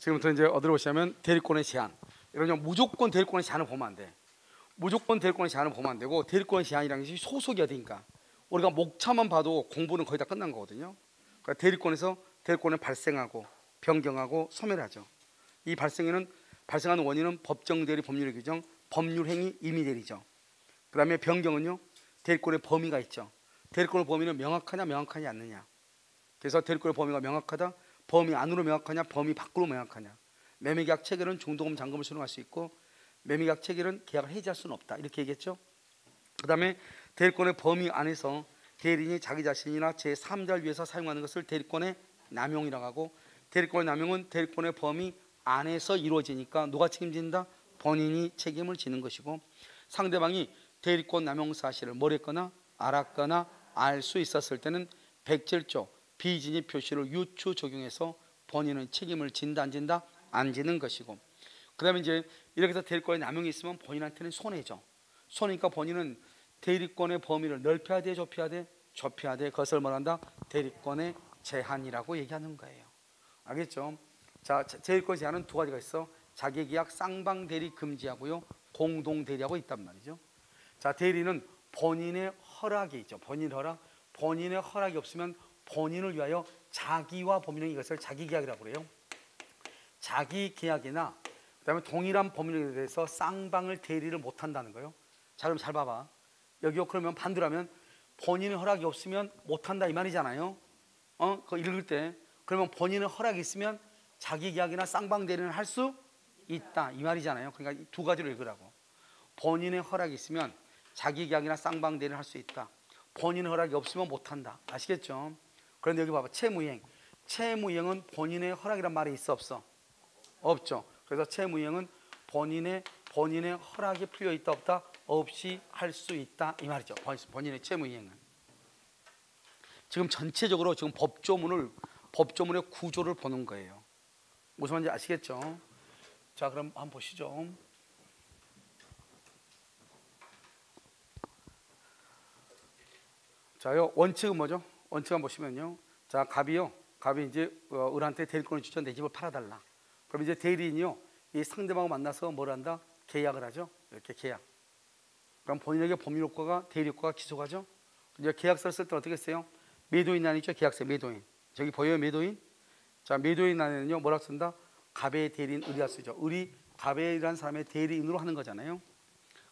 지금부터 이제 어디로 오시냐면 대리권의 제한. 이런 무조건 대리권의 제한을 보면 안 돼. 무조건 대리권의 제한을 보면 안 되고, 대리권의 제한이라는 것이 소속이 어디니까 우리가 목차만 봐도 공부는 거의 다 끝난 거거든요. 그러니까 대리권에서 대리권을 발생하고 변경하고 소멸하죠. 이 발생하는 원인은 법정 대리, 법률 규정, 법률 행위, 임의 대리죠. 그 다음에 변경은요, 대리권의 범위가 있죠. 대리권의 범위는 명확하냐 명확하지 않느냐. 그래서 대리권의 범위가 명확하다, 범위 안으로 명확하냐 범위 밖으로 명확하냐. 매매계약 체결은 중도금 잔금을 수령할 수 있고, 매매계약 체결은 계약을 해지할 수는 없다, 이렇게 얘기했죠. 그 다음에 대리권의 범위 안에서 대리인이 자기 자신이나 제3자를 위해서 사용하는 것을 대리권의 남용이라고 하고, 대리권의 남용은 대리권의 범위 안에서 이루어지니까 누가 책임진다? 본인이 책임을 지는 것이고, 상대방이 대리권 남용 사실을 모르거나 알았거나 알 수 있었을 때는 107조 비진입 표시를 유추 적용해서 본인은 책임을 진다 안 진다? 안 지는 것이고, 그 다음에 이제 이렇게 해서 대리권의 남용이 있으면 본인한테는 손해죠. 손해니까 본인은 대리권의 범위를 넓혀야 돼, 좁혀야 돼? 좁혀야 돼. 그것을 말한다? 대리권의 제한이라고 얘기하는 거예요. 알겠죠? 자, 대리권 제한은 두 가지가 있어. 자기계약 쌍방대리 금지하고요, 공동대리하고 있단 말이죠. 자, 대리는 본인의 허락이 있죠. 본인 허락. 본인의 허락이 없으면 본인을 위하여 자기와 법률행 이것을 자기계약이라고 그래요. 자기계약이나 그 다음에 동일한 법률에 대해서 쌍방을 대리를 못한다는 거예요. 자, 그럼 잘 봐봐. 여기요, 그러면 반대로 하면 본인의 허락이 없으면 못한다 이 말이잖아요. 그거 읽을 때 그러면 본인의 허락이 있으면 자기계약이나 쌍방 대리는 할 수 있다 이 말이잖아요. 그러니까 두 가지로 읽으라고. 본인의 허락이 있으면 자기계약이나 쌍방 대리를 할 수 있다. 본인의 허락이 없으면 못한다. 아시겠죠? 그런데 여기 봐봐. 채무이행. 채무이행은 본인의 허락이란 말이 있어 없어? 없죠. 그래서 채무이행은 본인의 허락이 풀려 있다 없다? 없이 할 수 있다 이 말이죠. 본인의 채무이행은. 지금 전체적으로 지금 법조문의 구조를 보는 거예요. 무슨 말인지 아시겠죠? 자, 그럼 한번 보시죠. 자요, 원칙은 뭐죠? 원칙 한번 보시면요. 자, 갑이 이제 을한테 대리권을 주죠. 내 집을 팔아달라. 그럼 이제 대리인이요, 이 상대방을 만나서 뭘 한다? 계약을 하죠. 이렇게 계약. 그럼 본인에게 법률 효과가, 대리 효과가 기소가죠. 이제 계약서를 쓸 때 어떻게 써요? 매도인 안 있죠? 계약서 매도인. 저기 보여요, 매도인? 자, 매도인 안에는요, 뭐라고 쓴다? 갑의 대리인 을이라 쓰죠. 을이 갑이라는 사람의 대리인으로 하는 거잖아요.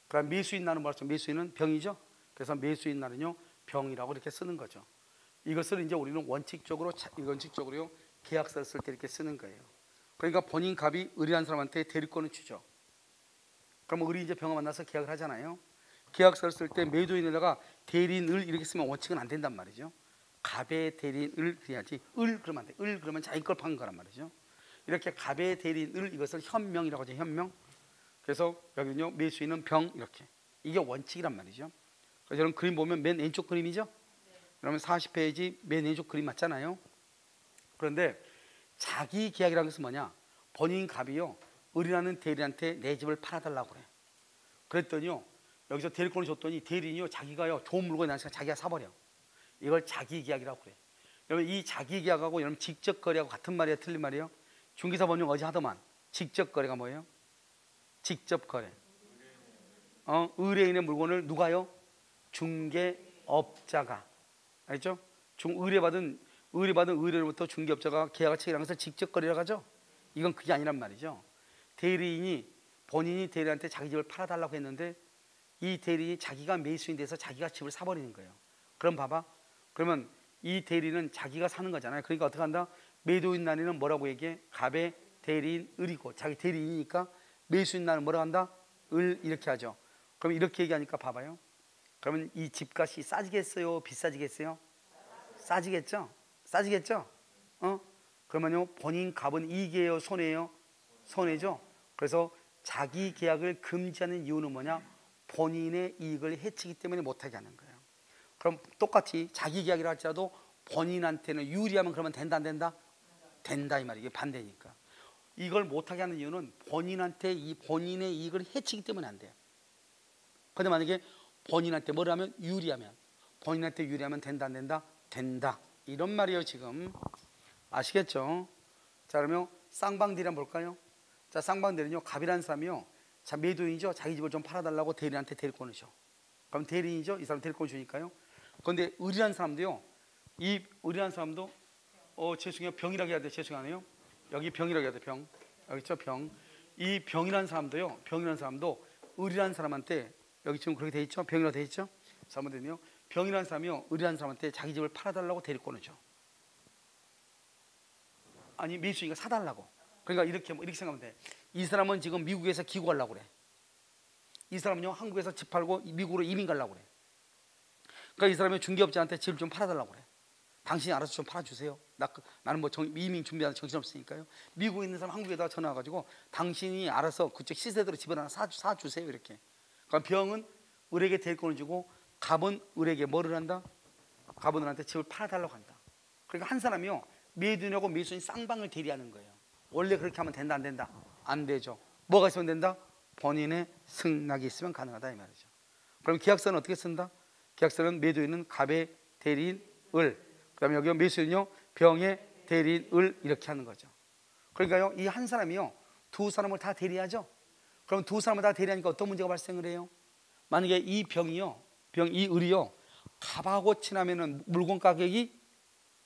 그럼 매수인 날은 뭐라고 쓰죠? 매수인은 병이죠. 그래서 매수인 날은요, 병이라고 이렇게 쓰는 거죠. 이것을 이제 우리는 원칙적으로요, 계약서를 쓸 때 이렇게 쓰는 거예요. 그러니까 본인 갑이 을이라는 사람한테 대리권을 주죠. 그럼 을이 이제 병을 만나서 계약을 하잖아요. 계약서를 쓸 때 매도인에다가 대리인 을 이렇게 쓰면 원칙은 안 된단 말이죠. 갑의 대리인 을 그래야지. 을 그러면 안 돼. 을 그러면 자기 걸 판 거란 말이죠. 이렇게 갑의 대리인 을 이것을 현명이라고 하죠. 현명. 그래서 여기는요, 매수인은 병 이렇게. 이게 원칙이란 말이죠. 그래서 여러분 그림 보면 맨 왼쪽 그림이죠. 그러면 40페이지 맨 왼쪽 그림 맞잖아요. 그런데 자기 계약이라는 것은 뭐냐? 본인 갑이요, 을이라는 대리한테 내 집을 팔아달라고 그래. 그랬더니요, 여기서 대리권을 줬더니 대리인이요, 자기가요, 좋은 물건이 나니까 자기가 사버려. 이걸 자기 계약이라고 그래. 여러분 이 자기 계약하고 여러분 직접 거래하고 같은 말이에요, 틀린 말이에요? 중개사 법령 어제 하더만. 직접 거래가 뭐예요? 직접 거래. 의뢰인의 물건을 누가요? 중개업자가. 알죠? 의뢰받은 의뢰로부터 중개업자가 계약을 체결한 것을 직접 거래라고 하죠. 이건 그게 아니란 말이죠. 대리인이 본인이 대리한테 자기 집을 팔아달라고 했는데 이 대리인이 자기가 매수인 돼서 자기가 집을 사버리는 거예요. 그럼 봐봐. 그러면 이 대리는 자기가 사는 거잖아요. 그러니까 어떻게 한다? 매도인 날에는 뭐라고 얘기해? 갑의 대리인 을이고, 자기 대리인이니까 매수인 날은 뭐라고 한다? 을 이렇게 하죠. 그럼 이렇게 얘기하니까 봐봐요. 그러면 이 집값이 싸지겠어요? 비싸지겠어요? 싸지겠죠? 싸지겠죠? 그러면요, 본인 갑은 이익이에요? 손해예요? 손해죠? 그래서 자기 계약을 금지하는 이유는 뭐냐? 본인의 이익을 해치기 때문에 못하게 하는 거예요. 그럼 똑같이 자기 계약이라 할지라도 본인한테는 유리하면 그러면 된다 안 된다? 된다 이 말이에요. 이게 반대니까. 이걸 못하게 하는 이유는 본인한테 본인의 이익을 해치기 때문에 안 돼요. 그런데 만약에 본인한테 뭘 하면 본인한테 유리하면 된다 안 된다? 된다. 이런 말이에요 지금. 아시겠죠? 자, 그러면 쌍방대리 한번 볼까요? 자, 쌍방대리는요, 갑이라는 사람이요, 자, 매도인이죠. 자기 집을 좀 팔아달라고 대리한테 대리권을 줘. 그럼 대리인이죠. 이 사람 대리권 주니까요. 그런데 을이라는 사람도요, 이 을이라는 사람도 죄송해요, 병이라고 해야 돼. 죄송하네요. 여기 병이라고 해야 돼. 병. 여기 있죠, 병. 이 병이라는 사람도요, 병이라는 사람도 을이라는 사람한테, 여기 지금 그렇게 돼 있죠. 병이라고 돼 있죠. 잘못됐네요. 병이라는 사람이요, 을이라는 사람한테 자기 집을 팔아달라고 대리권을 줘. 아니, 매수인가 사달라고. 그러니까 이렇게 생각하면 돼. 이 사람은 지금 미국에서 기고하려고 그래. 이 사람은요, 한국에서 집 팔고 미국으로 이민 가려고 그래. 그러니까 이 사람이 중개업자한테 집을 좀 팔아달라고 그래. 당신이 알아서 좀 팔아주세요. 나는 뭐 이민 준비하는 정신없으니까요. 미국에 있는 사람 한국에다 전화 와가지고 당신이 알아서 그쪽 시세대로 집을 하나 사주세요. 이렇게. 그러니까 병은 을에게 대리권을 주고, 갑은 을에게 뭐를 한다? 갑은 을한테 집을 팔아달라고 한다. 그러니까 한 사람이요, 매도인하고 매수인 쌍방을 대리하는 거예요. 원래 그렇게 하면 된다, 안 된다? 안 되죠. 뭐가 있으면 된다? 본인의 승낙이 있으면 가능하다, 이 말이죠. 그럼 계약서는 어떻게 쓴다? 계약서는 매도인은 갑의 대리인 을, 그 다음에 여기 매수인은요, 병의 대리인 을, 이렇게 하는 거죠. 그러니까요, 이 한 사람이요, 두 사람을 다 대리하죠. 그럼 두 사람을 다 대리하니까 어떤 문제가 발생을 해요? 만약에 이 병이요, 이 을이요, 갑하고 친하면은 물건 가격이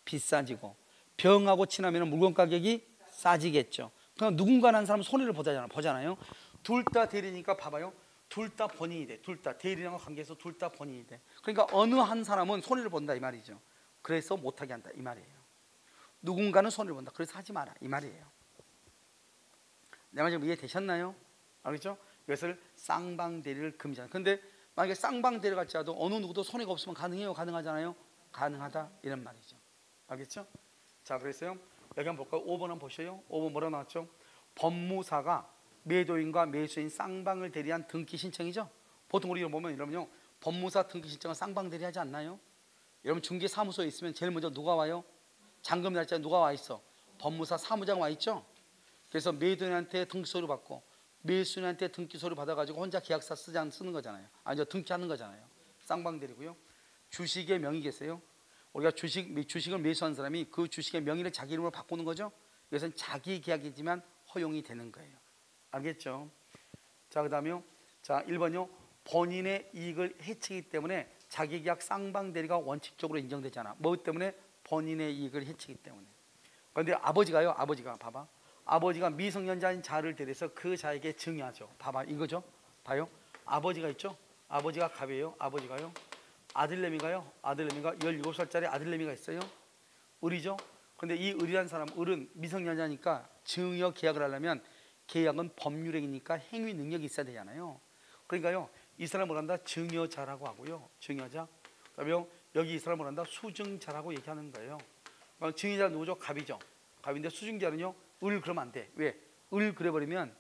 비싸지고, 병하고 친하면은 물건 가격이 싸지겠죠. 그럼 누군가는 한 사람은 손해를 보잖아요. 둘 다 대리니까 봐봐요. 둘 다 본인이 돼. 둘 다 대리랑 관계에서 둘 다 본인이 돼. 그러니까 어느 한 사람은 손해를 본다, 이 말이죠. 그래서 못하게 한다, 이 말이에요. 누군가는 손해를 본다. 그래서 하지 마라, 이 말이에요. 내 말 좀 이해되셨나요? 알겠죠? 이것을 쌍방대리를 금지한다. 근데 만약에 쌍방대리 갈지라도 어느 누구도 손해가 없으면 가능해요? 가능하잖아요? 가능하다, 이런 말이죠. 알겠죠? 자, 그래서요, 여기 한번 볼까요? 5번 한번 보셔요. 5번 뭐라 나왔죠? 법무사가 매도인과 매수인 쌍방을 대리한 등기 신청이죠. 보통 우리가 보면 이러면요, 법무사 등기 신청은 쌍방 대리하지 않나요? 여러분 중개사무소에 있으면 제일 먼저 누가 와요? 잔금 날짜에 누가 와 있어? 법무사 사무장 와 있죠. 그래서 매도인한테 등기소를 받고 매수인한테 등기소를 받아가지고 혼자 계약서 쓰는 거잖아요. 아니죠, 등기하는 거잖아요. 쌍방 대리고요. 주식의 명의 계세요. 우리가 주식을 매수한 사람이 그 주식의 명의를 자기 이름으로 바꾸는 거죠. 이것은 자기 계약이지만 허용이 되는 거예요. 알겠죠? 자, 그 다음에요. 자, 1번요. 본인의 이익을 해치기 때문에 자기 계약 쌍방 대리가 원칙적으로 인정되잖아. 뭐 때문에? 본인의 이익을 해치기 때문에. 그런데 아버지가요, 아버지가 봐봐. 아버지가 미성년자인 자를 대리해서 그 자에게 증여하죠. 봐봐, 이거죠. 봐요. 아버지가 있죠. 아버지가 갑이에요. 아버지가요. 아들내미가 17살짜리 아들내미가 있어요. 을이죠. 근데 이 을이라는 사람, 을은 미성년자니까 증여 계약을 하려면 계약은 법률행위니까 행위 능력이 있어야 되잖아요. 그러니까요, 이 사람을 한다 증여자라고 하고요. 증여자. 그다음에 여기 이 사람을 한다 수증자라고 얘기하는 거예요. 증여자 누구죠? 갑이죠. 갑인데 수증자는요, 을 그러면 안 돼. 왜? 을 그래버리면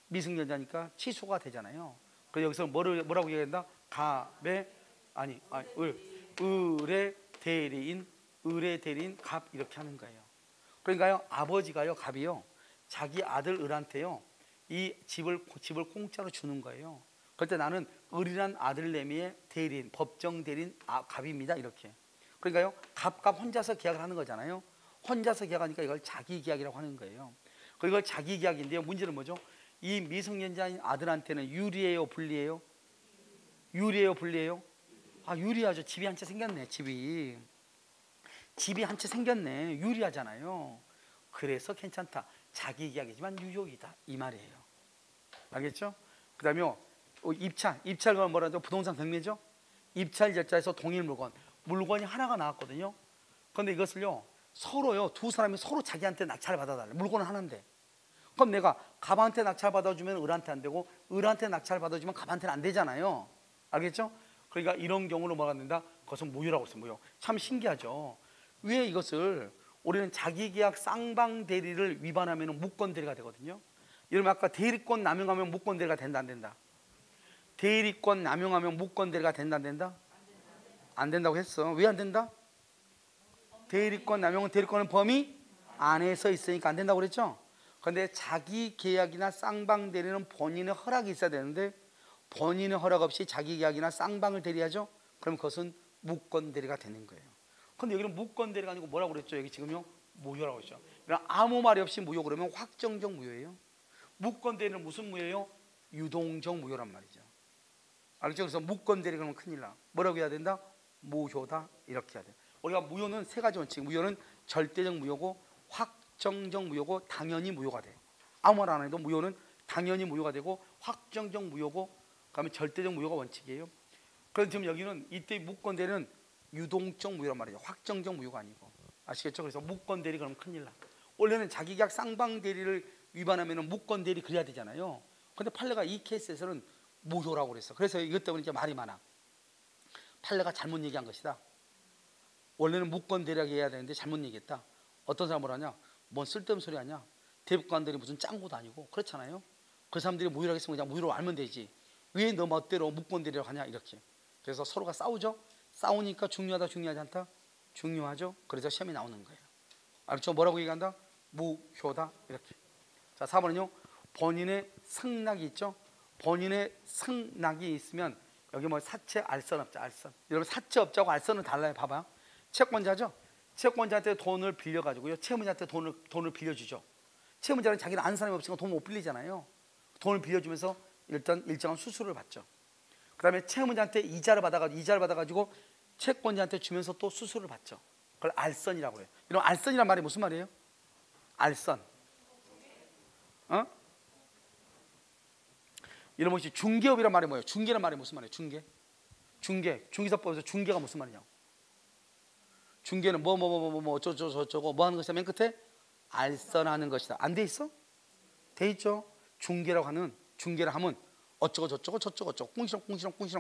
미성년자니까 취소가 되잖아요. 그래서 여기서 뭐라고 얘기한다? 을의 대리인 갑, 이렇게 하는 거예요. 그러니까요, 아버지가요, 갑이요, 자기 아들 을한테요, 이 집을 공짜로 주는 거예요. 그럴 때 나는 을이란 아들내미의 대리인, 법정 대리인 갑입니다, 이렇게. 그러니까요, 갑 혼자서 계약을 하는 거잖아요. 혼자서 계약하니까 이걸 자기 계약이라고 하는 거예요. 그리고 자기 계약인데요, 문제는 뭐죠? 이 미성년자인 아들한테는 유리해요, 불리해요? 유리해요, 불리해요? 유리하죠. 집이 한 채 생겼네. 집이 한 채 생겼네. 유리하잖아요. 그래서 괜찮다. 자기 계약이지만 유효이다, 이 말이에요. 알겠죠? 그 다음에 입찰은 뭐라죠? 부동산 경매죠? 입찰 절차에서 동일 물건이 하나가 나왔거든요. 그런데 이것을요, 서로요, 두 사람이 서로 자기한테 낙찰을 받아달래. 물건은 하나인데. 그럼 내가 갑한테 낙찰 받아주면 을한테 안 되고, 을한테 낙찰 받아주면 갑한테는 안 되잖아요. 알겠죠? 그러니까 이런 경우로 뭐가 된다? 그것은 무효라고 했어요. 무효. 참 신기하죠. 왜 이것을 우리는 자기계약 쌍방 대리를 위반하면 무권 대리가 되거든요. 여러분 아까 대리권 남용하면 무권 대리가 된다, 안 된다? 대리권 남용하면 무권 대리가 된다, 안 된다? 안 된다고 했어. 왜 안 된다? 대리권 남용은 대리권은 범위 안에서 있으니까 안 된다고 그랬죠. 그런데 자기 계약이나 쌍방 대리는 본인의 허락이 있어야 되는데 본인의 허락 없이 자기 계약이나 쌍방을 대리하죠. 그럼 그것은 무권 대리가 되는 거예요. 근데 여기는 무권 대리가 아니고 뭐라고 그랬죠? 여기 지금요, 무효라고 했죠. 아무 말이 없이 무효 그러면 확정적 무효예요. 무권대리는 무슨 무효예요? 유동적 무효란 말이죠. 알죠? 그래서 무권대리 그러면 큰일 나. 뭐라고 해야 된다? 무효다 이렇게 해야 돼. 우리가 무효는 세 가지 원칙. 무효는 절대적 무효고 확정적 무효고 당연히 무효가 돼. 아무 말 안 해도 무효는 당연히 무효가 되고 확정적 무효고 그다음에 절대적 무효가 원칙이에요. 그래서 지금 여기는 이때 무권대리는 유동적 무효란 말이죠. 확정적 무효가 아니고. 아시겠죠? 그래서 무권대리 그러면 큰일 나. 원래는 자기계약 쌍방대리를 위반하면 무권대리 그래야 되잖아요. 근데 판례가 이 케이스에서는 무효라고 그랬어. 그래서 이것 때문에 이제 말이 많아. 판례가 잘못 얘기한 것이다. 원래는 무권대리하게 해야 되는데 잘못 얘기했다. 어떤 사람을 하냐? 뭔 쓸데없는 소리 하냐? 대법관들이 무슨 짱구도 아니고 그렇잖아요. 그 사람들이 무효라고 했으면 그냥 무효로 알면 되지. 왜 너 멋대로 무권대리라고 하냐 이렇게. 그래서 서로가 싸우죠. 싸우니까 중요하다 중요하지 않다? 중요하죠. 그래서 시험이 나오는 거예요. 알죠? 뭐라고 얘기한다? 무효다 이렇게. 자 4번은요. 본인의 승낙이 있죠. 본인의 승낙이 있으면 여기 뭐 사채 알선업자 알선. 여러분 사채업자하고 알선은 달라요. 봐봐요. 채권자죠. 채권자한테 돈을 빌려가지고요. 채무자한테 돈을 빌려주죠. 채무자는 자기는 아는 사람이 없으니까 돈 못 빌리잖아요. 돈을 빌려주면서 일단 일정한 수수료를 받죠. 그 다음에 채무자한테 이자를 받아가지고 채권자한테 주면서 또 수수료를 받죠. 그걸 알선이라고 해요. 이런 알선이란 말이 무슨 말이에요? 알선. 이런 것이 중개업이란 말이 뭐예요? 중개란 말이 무슨 말이에요? 중개사법에서 중개가 무슨 말이냐고. 중개는 뭐 어쩌고 뭐 하는 것이다. 맨 끝에 알선하는 것이다. 안 돼 있어? 돼 있죠. 중개를 하면 어쩌고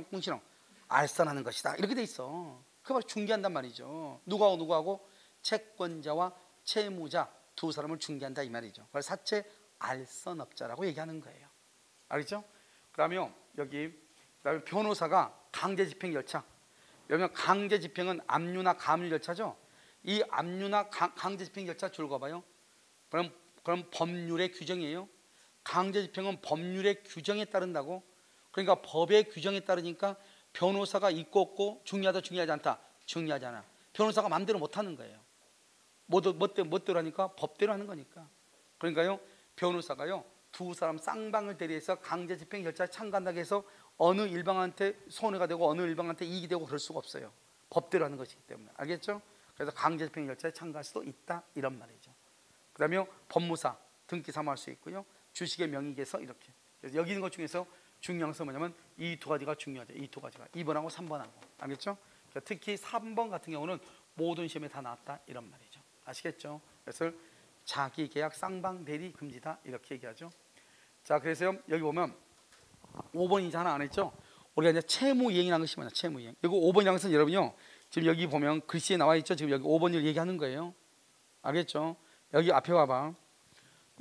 꿍시렁 알선하는 것이다. 이렇게 돼 있어. 그 말 중개한단 말이죠. 누구하고 채권자와 채무자 두 사람을 중개한다 이 말이죠. 그걸 사채 알선업자라고 얘기하는 거예요. 알겠죠? 그다음에 그다음에 변호사가 강제집행 절차. 여러분 강제집행은 압류나 가압류 절차죠. 이 압류나 강제집행 절차 줄 거 봐요. 그럼 법률의 규정이에요. 강제집행은 법률의 규정에 따른다고. 그러니까 법의 규정에 따르니까 변호사가 있고 없고 중요하다 중요하지 않다. 중요하지 않아. 변호사가 마음대로 못하는 거예요. 멋대로 하니까 법대로 하는 거니까. 그러니까요 변호사가요 두 사람 쌍방을 대리해서 강제집행 절차에 참가한다고 해서 어느 일방한테 손해가 되고 어느 일방한테 이익이 되고 그럴 수가 없어요. 법대로 하는 것이기 때문에. 알겠죠? 그래서 강제집행 절차에 참가할 수도 있다 이런 말이죠. 그 다음에 법무사 등기 사무할 수 있고요. 주식의 명의계서 이렇게. 그래서 여기 있는 것 중에서 중요한 것은 뭐냐면 이 두 가지가 중요하죠. 이 두 가지가 2번하고 3번하고. 알겠죠? 그러니까 특히 3번 같은 경우는 모든 시험에 다 나왔다 이런 말이죠. 아시겠죠? 그래서 자기계약 쌍방 대리 금지다 이렇게 얘기하죠. 자 그래서 여기 보면 5번 이제 하나 안 했죠. 우리가 이제 채무이행이라는 것이 뭐냐. 채무이행. 이거 5번이라는 것은 여러분요 지금 여기 보면 글씨에 나와 있죠. 지금 여기 5번을 얘기하는 거예요. 알겠죠? 여기 앞에 와봐.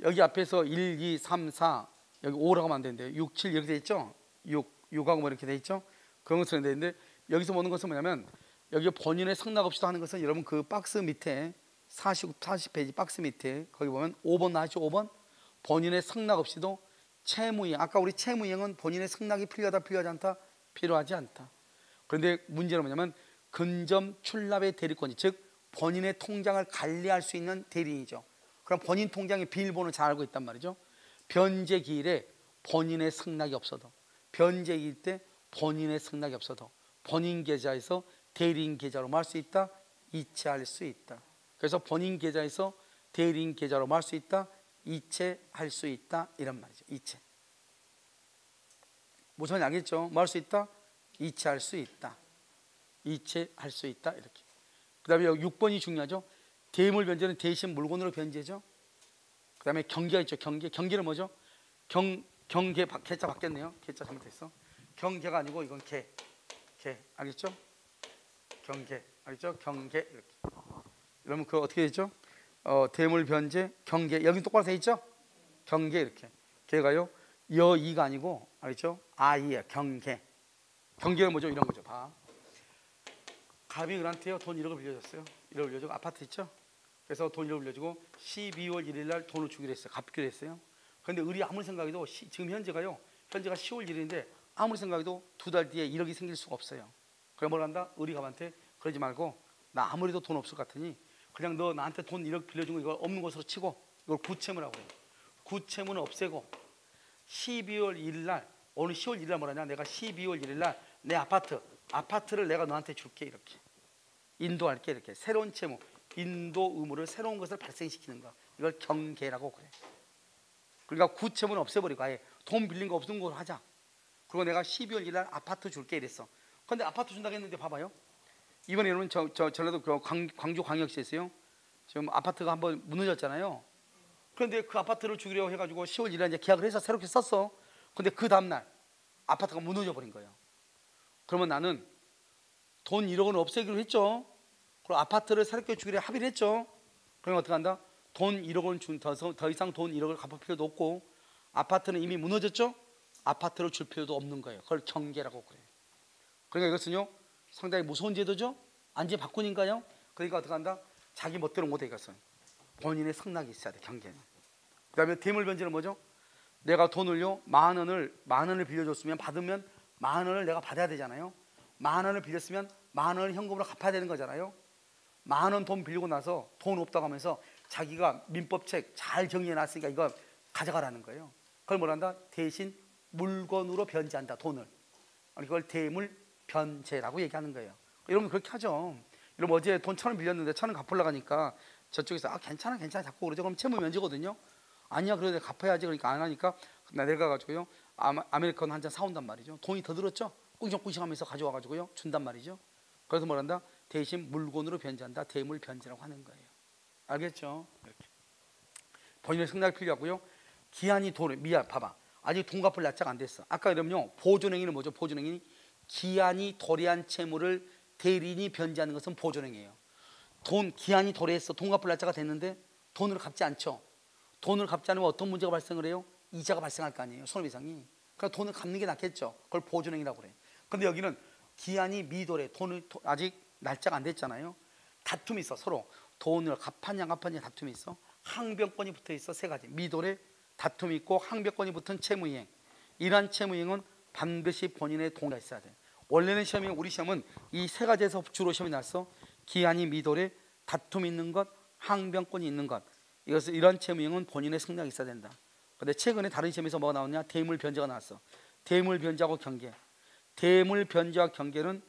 여기 앞에서 1, 2, 3, 4 여기 5라고 하면 안 되는데 6, 7 이렇게 돼 있죠. 6하고 뭐 이렇게 돼 있죠. 그런 것처럼 되는데 여기서 보는 것은 뭐냐면 여기 본인의 승낙 없이도 하는 것은 여러분 그 박스 밑에 40페이지 박스 밑에 거기 보면 5번 나왔죠. 5번 본인의 승낙 없이도 채무이행. 아까 우리 채무이행은 본인의 승낙이 필요하다 필요하지 않다? 필요하지 않다. 그런데 문제는 뭐냐면 근점 출납의 대리권이 즉 본인의 통장을 관리할 수 있는 대리인이죠. 그럼 본인 통장의 비밀번호를 잘 알고 있단 말이죠. 변제 기일에 본인의 승낙이 없어도 변제 기일 때 본인의 승낙이 없어도 본인 계좌에서 대리인 계좌로 할 수 있다. 이체할 수 있다. 그래서 본인 계좌에서 대리인 계좌로 할 수 있다. 이체할 수 있다 이런 말이죠. 이체. 무슨 알겠죠? 뭐 할 수 있다? 이체할 수 있다. 이체할 수 있다 이렇게. 그 다음에 6번이 중요하죠. 대물 변제는 대신 물건으로 변제죠. 그 다음에 경계가 있죠. 경계는 뭐죠? 경계 개자 바뀌었네요. 개자 잘못했어. 경계가 아니고 이건 개 알겠죠? 경계 알겠죠? 경계 이렇게. 그러면 그 어떻게 되죠? 대물 변제 경계 여기 똑바로 돼 있죠? 경계 이렇게. 개가요 여이가 아니고 알겠죠? 아이야 경계. 경계는 뭐죠? 이런 거죠. 봐. 갑이 을한테요 돈 1억을 빌려줬어요. 1억을 빌려주고 아파트 있죠? 그래서 돈 1억을 빌려주고 12월 1일 날 돈을 주기로 했어요. 갚기로 했어요. 그런데 을이 아무리 생각해도 지금 현재가 10월 1일인데 아무리 생각해도 2달 뒤에 1억이 생길 수가 없어요. 그래 뭘 한다? 을이 갑한테 그러지 말고 나 아무래도 돈 없을 것 같으니 그냥 너 나한테 돈 1억 빌려준 거 이거 없는 것으로 치고 이걸 구채무라고 해요. 구채무는 없애고 12월 1일 날, 오늘 10월 1일 날 뭐라냐, 내가 12월 1일 날 내 아파트를 내가 너한테 줄게, 이렇게 인도할게, 이렇게 새로운 채무, 인도 의무를 새로운 것을 발생시키는 거, 이걸 경계라고 그래. 그러니까 구채무는 없애버리고 아예 돈 빌린 거 없는 걸로 하자. 그리고 내가 12월 1일 날 아파트 줄게 이랬어. 근데 아파트 준다고 했는데 봐봐요, 이번에 여러분 전라도 광주광역시에서요 지금 아파트가 한번 무너졌잖아요. 그런데 그 아파트를 주기로 해가지고 10월 1일 날 이제 계약을 해서 새롭게 썼어. 근데 그 다음날 아파트가 무너져 버린 거예요. 그러면 나는 돈 1억은 없애기로 했죠. 그리고 아파트를 새롭게 주기로 합의를 했죠. 그러면 어떻게 한다? 돈 1억을 더 이상 돈 1억을 갚을 필요도 없고, 아파트는 이미 무너졌죠. 아파트를 줄 필요도 없는 거예요. 그걸 경계라고 그래요. 그러니까 이것은요 상당히 무서운 제도죠. 안지 바꾼인가요? 그러니까 어떻게 한다? 자기 멋대로 못해. 이것은 본인의 승낙이 있어야 돼, 경계는. 그 다음에 대물변제는 뭐죠? 내가 돈을요 만 원을 빌려줬으면, 받으면 만 원을 내가 받아야 되잖아요. 만 원을 빌렸으면 만 원을 현금으로 갚아야 되는 거잖아요. 만 원 돈 빌리고 나서 돈 없다고 하면서 자기가 민법책 잘 정리해 놨으니까 이거 가져가라는 거예요. 그걸 뭐란다? 대신 물건으로 변제한다, 돈을. 그걸 대물변제라고 얘기하는 거예요. 여러분 그렇게 하죠. 여러분 어제 돈 1,000원 빌렸는데 1,000원 갚으려고 하니까 저쪽에서 괜찮아 자꾸 그러죠. 그럼 채무 면제거든요. 아니야, 그래도 갚아야지. 그러니까 안 하니까 나 내려가가지고요 아메리카노 한 잔 사온단 말이죠. 돈이 더 들었죠. 꿍시렁꿍시렁하면서 가져와가지고요 준단 말이죠. 그래서 뭐란다? 대신 물건으로 변제한다, 대물변제라고 하는 거예요. 알겠죠? 이렇게 본인의 승낙이 필요하고요. 기한이 봐봐, 아직 돈 갚을 날짜가 안 됐어. 아까 그러면요 보존행위는 뭐죠? 보존행위, 기한이 도래한 채무를 대리인이 변제하는 것은 보존행위예요. 기한이 도래했어. 돈 갚을 날짜가 됐는데 돈을 갚지 않죠. 돈을 갚지 않으면 어떤 문제가 발생을 해요? 이자가 발생할 거 아니에요, 손해배상이. 그러니까 돈을 갚는 게 낫겠죠. 그걸 보존행위라고 그래. 근데 여기는 기한이 미도래, 아직 날짜가 안 됐잖아요. 다툼이 있어. 서로 돈을 갚았냐 안 갚았냐 다툼이 있어. 항변권이 붙어 있어. 세 가지 미도래, 다툼이 있고 항변권이 붙은 채무이행. 이러한 채무이행은 반드시 본인의 동의가 있어야 돼. 원래는 우리 시험은 이 세 가지에서 주로 시험이 났어. 기한이 미도래, 다툼이 있는 것, 항변권이 있는 것. 이런 채무이행은 본인의 승낙이 있어야 된다. 근데 최근에 다른 시험에서 뭐가 나왔냐? 대물변제가 나왔어. 대물변제하고 경계. 대물변제와 경계는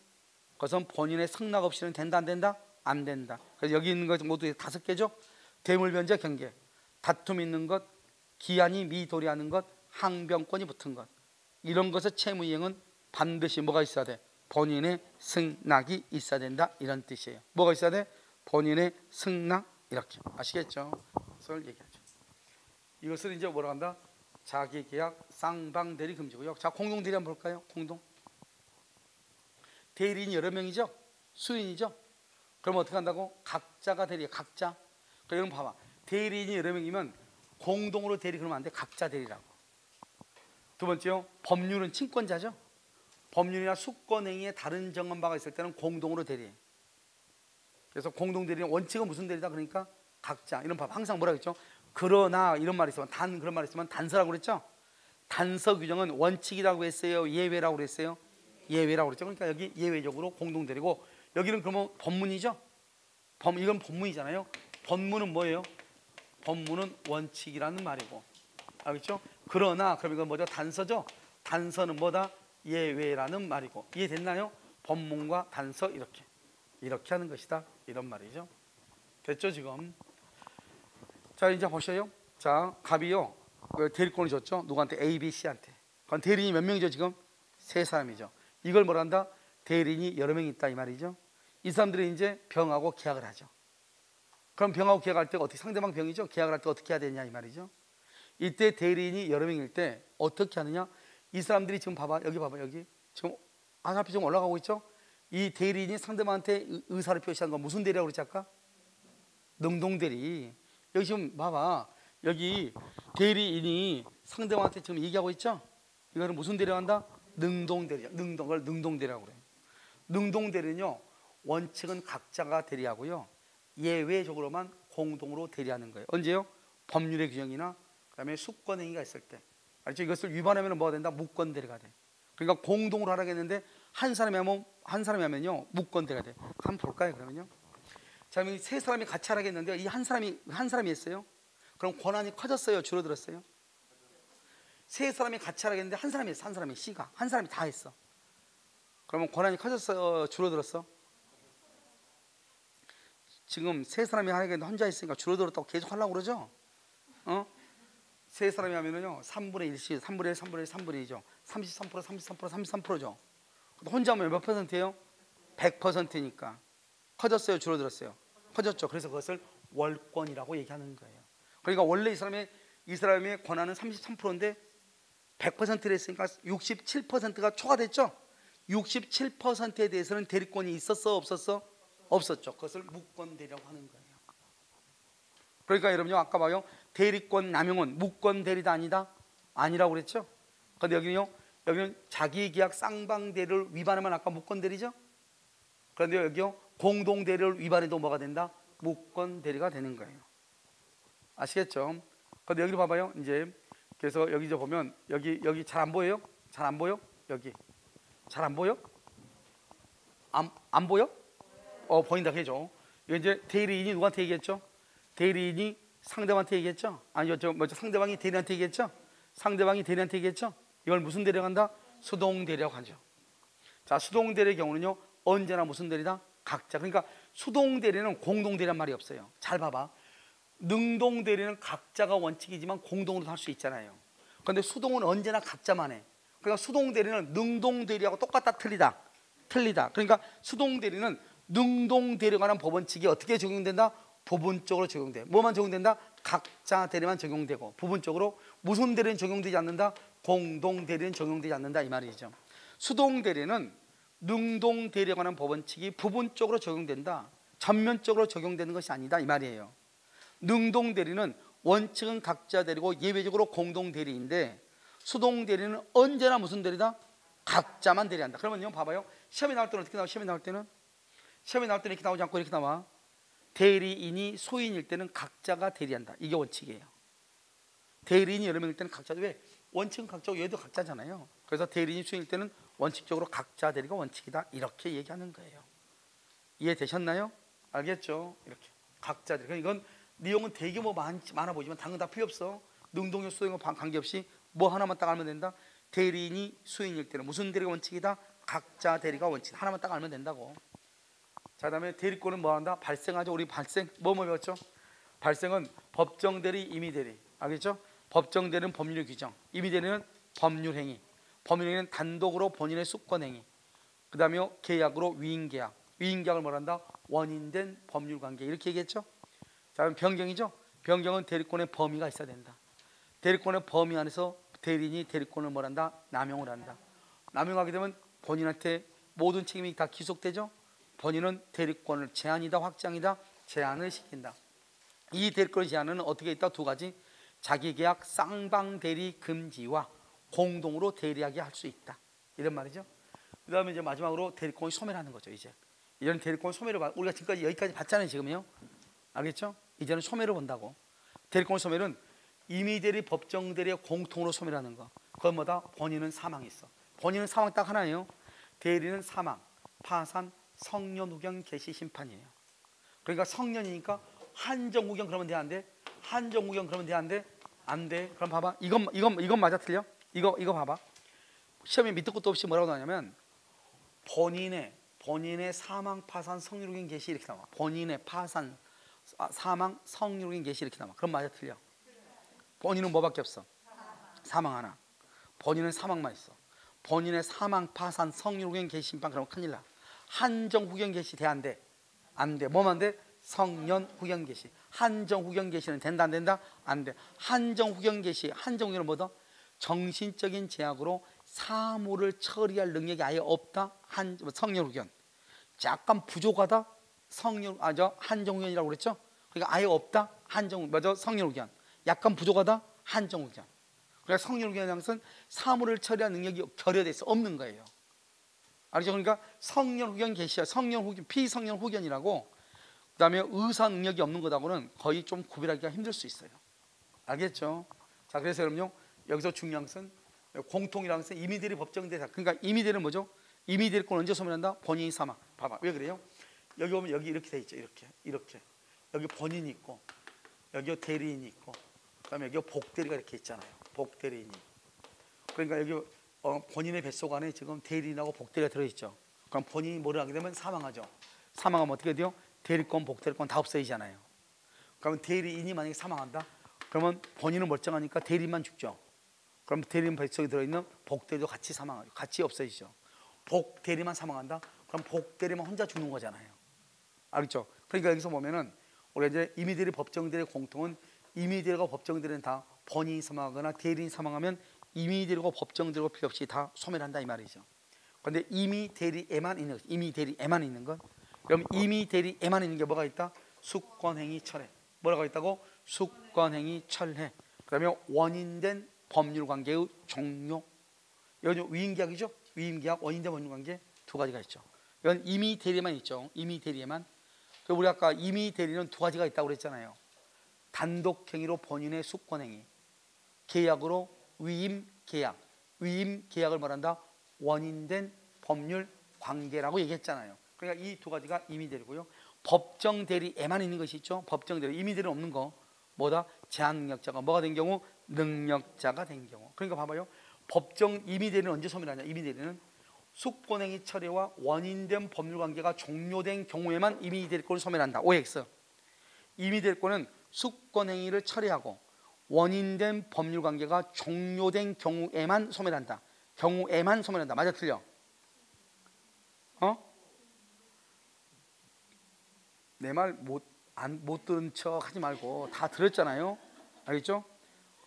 그것은 본인의 승낙 없이는 된다, 안 된다? 안 된다. 그래서 여기 있는 것 모두 5개죠. 대물변제, 경계, 다툼 있는 것, 기한이 미도래하는 것, 항변권이 붙은 것. 이런 것의 채무이행은 반드시 뭐가 있어야 돼? 본인의 승낙이 있어야 된다, 이런 뜻이에요. 뭐가 있어야 돼? 본인의 승낙. 이렇게 아시겠죠? 그걸 얘기하죠. 이것을 이제 뭐라 한다? 자기계약 쌍방대리 금지고요. 자, 공동대리 한번 볼까요? 공동 대리인이 여러 명이죠? 수인이죠? 그럼 어떻게 한다고? 각자가 대리해. 각자. 그럼 봐봐, 대리인이 여러 명이면 공동으로 대리 그러면 안 돼. 각자 대리라고. 두 번째요, 법률은 친권자죠. 법률이나 수권행위에 다른 정한 바가 있을 때는 공동으로 대리해. 그래서 공동대리는 원칙은 무슨 대리다? 그러니까 각자. 이런 법 항상 뭐라 그랬죠? 그러나 이런 말이 있으면 그런 말이 있으면 단서라고 그랬죠. 단서 규정은 원칙이라고 했어요, 예외라고 그랬어요? 예외라고 그랬죠. 그러니까 여기 예외적으로 공동대리고, 여기는 그러면 법문이죠. 이건 법문이잖아요. 법문은 뭐예요? 법문은 원칙이라는 말이고, 알겠죠? 그러나 그럼 이건 뭐죠? 단서죠. 단서는 뭐다? 예외라는 말이고. 이해됐나요? 법문과 단서 이렇게 하는 것이다, 이런 말이죠. 됐죠 지금? 자, 이제 보셔요. 자, 갑이요 대리권을 줬죠. 누구한테? A, B, C한테. 그럼 대리인이 몇 명이죠 지금? 3사람이죠. 이걸 뭐란다? 대리인이 여러 명이 있다, 이 말이죠. 이 사람들이 이제 병하고 계약을 하죠. 그럼 병하고 계약할 때 어떻게, 상대방 병이죠. 계약을 할 때 어떻게 해야 되냐, 이 말이죠. 이때 대리인이 여러 명일 때 어떻게 하느냐? 이 사람들이 지금 봐봐, 여기 봐봐, 여기 지금 화살표 좀 올라가고 있죠. 이 대리인이 상대방한테 의사를 표시한 건 무슨 대리라고 그랬지 아까? 능동대리. 여기 지금 봐봐, 여기 대리인이 상대방한테 지금 얘기하고 있죠. 이거는 무슨 대리라고 한다? 능동대리야. 그걸 능동대리라고 그래요. 능동대리는요 원칙은 각자가 대리하고요, 예외적으로만 공동으로 대리하는 거예요. 언제요? 법률의 규정이나 그다음에 수권행위가 있을 때. 알죠? 이것을 위반하면 뭐가 된다? 무권대리가 돼. 그러니까 공동으로 하라고 했는데 한 사람이 하면요 무권대리가 돼. 한번 볼까요 그러면요? 자, 세 사람이 같이 하라겠는데 이 한 사람이 했어요. 그럼 권한이 커졌어요, 줄어들었어요? 세 사람이 같이 하라겠는데 한 사람이 했어. 한 사람이 C가 한 사람이 다 했어. 그러면 권한이 커졌어요, 줄어들었어? 지금 세 사람이 하라겠는데 혼자 했으니까 줄어들었다고 계속 하려고 그러죠? 세 사람이 하면은요 3분의 1씩 3분의 1, 3분의 1, 3분의 2죠. 33%, 33%, 33%죠. 혼자 하면 몇 %예요? 100%니까. 커졌어요, 줄어들었어요? 커졌죠. 그래서 그것을 월권이라고 얘기하는 거예요. 그러니까 원래 이 사람의 권한은 33%인데 100%를 했으니까 67%가 초과됐죠. 67%에 대해서는 대리권이 있었어, 없었어? 없었죠. 그것을 무권대리라고 하는 거예요. 그러니까 여러분요, 아까 봐요, 대리권 남용은 무권 대리다 아니다? 아니라고 그랬죠. 근데 여기는 자기계약 쌍방대리를 위반하면 아까 무권 대리죠. 그런데 여기요, 공동 대리를 위반해도 뭐가 된다? 무권 대리가 되는 거예요. 아시겠죠? 근데 여기 봐봐요. 이제 그래서 여기 보면 여기 잘 안 보여요? 잘 안 보여? 여기 잘 안 보여? 안 보여? 보인다 해줘. 이제 대리인이 누구한테 얘기했죠? 대리인이 상대방한테 얘기했죠? 아니요, 먼저 상대방이 대리한테 얘기했죠? 상대방이 대리한테 얘기했죠? 이걸 무슨 대리라고 한다? 수동 대리라고 하죠. 자, 수동 대리의 경우는요, 언제나 무슨 대리다? 각자. 그러니까 수동 대리는 공동 대리란 말이 없어요. 잘 봐봐. 능동 대리는 각자가 원칙이지만 공동으로도 할 수 있잖아요. 그런데 수동은 언제나 각자만 해. 그러니까 수동 대리는 능동 대리하고 똑같다, 틀리다? 틀리다. 그러니까 수동 대리는 능동 대리에 관한 법원칙이 어떻게 적용된다? 부분적으로 적용돼. 뭐만 적용된다? 각자 대리만 적용되고, 부분적으로 무슨 대리는 적용되지 않는다? 공동 대리는 적용되지 않는다, 이 말이죠. 수동 대리는 능동 대리에 관한 법원칙이 부분적으로 적용된다, 전면적으로 적용되는 것이 아니다, 이 말이에요. 능동 대리는 원칙은 각자 대리고 예외적으로 공동 대리인데, 수동 대리는 언제나 무슨 대리다? 각자만 대리한다. 그러면요, 봐봐요. 시험에 나올 때는 어떻게 나와? 시험에 나올 때는 이렇게 나오지 않고 이렇게 나와. 대리인이 소인일 때는 각자가 대리한다. 이게 원칙이에요. 대리인이 여러 명일 때는 각자. 왜? 원칙은 각자고 얘도 각자잖아요. 그래서 대리인이 소인일 때는 원칙적으로 각자 대리가 원칙이다, 이렇게 얘기하는 거예요. 이해되셨나요? 알겠죠? 이렇게 각자 대리. 이건 내용은 되게 많아 보이지만 당근 다 필요 없어. 능동형 수동형 관계없이 뭐 하나만 딱 알면 된다. 대리인이 수인일 때는 무슨 대리가 원칙이다? 각자 대리가 원칙. 하나만 딱 알면 된다고. 자, 그다음에 대리권은 뭐 한다? 발생하죠. 우리 발생 뭐 배웠죠? 발생은 법정 대리, 임의 대리. 알겠죠? 법정 대리는 법률 규정, 임의 대리는 법률 행위. 법률 행위는 단독으로 본인의 수권 행위. 그다음에 계약으로 위임 계약. 위임 계약을 뭐 한다? 원인된 법률 관계. 이렇게 얘기했죠? 자, 그럼 변경이죠? 변경은 대리권의 범위가 있어야 된다. 대리권의 범위 안에서 대리인이 대리권을 뭐 한다? 남용을 한다. 남용하게 되면 본인한테 모든 책임이 다 기속되죠? 본인은 대리권을 제한이다, 확장이다? 제한을 시킨다. 이 대리권 제한은 어떻게 있다? 두 가지. 자기계약 쌍방대리 금지와 공동으로 대리하게 할 수 있다, 이런 말이죠. 그 다음에 이제 마지막으로 대리권이 소멸하는 거죠. 이제는 대리권 소멸을 우리가 지금까지 여기까지 봤잖아요, 지금요. 알겠죠? 이제는 소멸을 본다고. 대리권 소멸은 임의대리, 법정대리의 공통으로 소멸하는 거. 그건 뭐다? 본인은 사망했어. 본인은 사망 딱 하나예요. 대리는 사망, 파산, 성년 후견 개시 심판이에요. 그러니까 성년이니까 한정 후견 그러면 돼, 안 돼? 한정 후견 그러면 돼, 안 돼? 안 돼. 그럼 봐봐. 이건 맞아, 틀려? 이거 봐봐. 시험에 밑도 끝도 없이 뭐라고 나오냐면 본인의 사망, 파산, 성년 후견 개시 이렇게 나와. 본인의 파산, 사망, 성년 후견 개시 이렇게 나와. 그럼 맞아, 틀려? 본인은 뭐밖에 없어? 사망 하나. 본인은 사망만 있어. 본인의 사망, 파산, 성년 후견 개시 심판 그러면 큰일 나. 한정 후견 개시 돼, 안 돼? 안 돼. 뭐만 돼? 성년 후견 개시. 한정 후견 개시는 된다, 안 된다? 안 돼. 한정 후견 개시, 한정 후견은 뭐다? 정신적인 제약으로 사물을 처리할 능력이 아예 없다. 성년 후견. 약간 부족하다. 한정 후견이라고 그랬죠? 그러니까 아예 없다. 성년 후견. 약간 부족하다. 한정 후견. 그러니까 성년 후견이라는 것은 사물을 처리할 능력이 결여돼 있어, 없는 거예요. 알죠? 그러니까 성년 후견 개시야. 성년 후견, 피성년 후견이라고. 그다음에 의사 능력이 없는 것하고는 거의 좀 구별하기가 힘들 수 있어요. 알겠죠? 자, 그래서 여러분요, 여기서 중요한 것은 공통이라는 것은 임의대리 법정대리. 그러니까 임의대리는 뭐죠? 임의대리권 언제 소멸한다? 본인이 사망. 봐봐, 왜 그래요? 여기 보면 여기 이렇게 돼 있죠. 이렇게 여기 본인이 있고 여기 대리인이 있고 그다음에 여기 복대리가 이렇게 있잖아요. 복대리인이. 그러니까 여기 본인의 뱃속 안에 지금 대리인하고 복대리가 들어있죠. 그럼 본인이 뭐를 하게 되면 사망하죠. 사망하면 어떻게 돼요? 대리권, 복대리권 다 없어지잖아요. 그러면 대리인이 만약에 사망한다? 그러면 본인은 멀쩡하니까 대리인만 죽죠. 그럼 대리인 뱃속에 들어있는 복대리도 같이 사망하죠. 같이 없어지죠. 복대리만 사망한다? 그럼 복대리만 혼자 죽는 거잖아요. 알겠죠? 그러니까 여기서 보면은 우리 이제 임의대리 법정대리의 공통은 임의대리가 법정대리는 다 본인이 사망하거나 대리인이 사망하면 임의대리고 법정대리고 필요 없이 다 소멸한다 이 말이죠. 그런데 임의대리에만 있는 것, 임의대리에만 있는 것. 그럼 임의대리에만 있는 게 뭐가 있다? 숙권행위 철회. 뭐라고 있다고? 숙권행위 철회. 그러면 원인된 법률관계의 종료. 이건 위임계약이죠. 위임계약, 원인된 법률관계 두 가지가 있죠. 이건 임의대리만 있죠. 임의대리에만. 우리 아까 임의대리는 두 가지가 있다고 그랬잖아요. 단독행위로 본인의 숙권행위, 계약으로 위임계약. 위임계약을 말한다? 원인된 법률관계라고 얘기했잖아요. 그러니까 이 두 가지가 임의대리고요. 법정대리에만 있는 것이 있죠. 법정대리, 임의대리는 없는 거 뭐다? 제한능력자가 뭐가 된 경우? 능력자가 된 경우. 그러니까 봐봐요. 법정 임의대리는 언제 소멸하냐? 임의대리는 숙권행위 철회와 원인된 법률관계가 종료된 경우에만 임의대리권을 소멸한다. OX. 임의대리권은 숙권행위를 철회하고 원인된 법률관계가 종료된 경우에만 소멸한다. 경우에만 소멸한다. 맞아 틀려? 내 말 못 들은 척 하지 말고 다 들었잖아요. 알겠죠?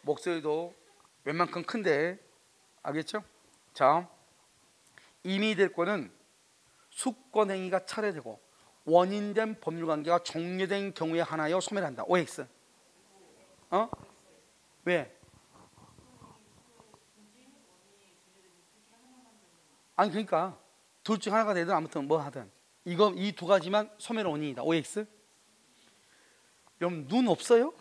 목소리도 웬만큼 큰데 알겠죠? 자, 임의대리권은 숙권행위가 철회되고 원인된 법률관계가 종료된 경우에 하나여 소멸한다. OX. 왜? 아니 그러니까 둘 중 하나가 되든 아무튼 뭐 하든 이 두 가지만 소멸 원인이다. OX. 여러분 눈 없어요?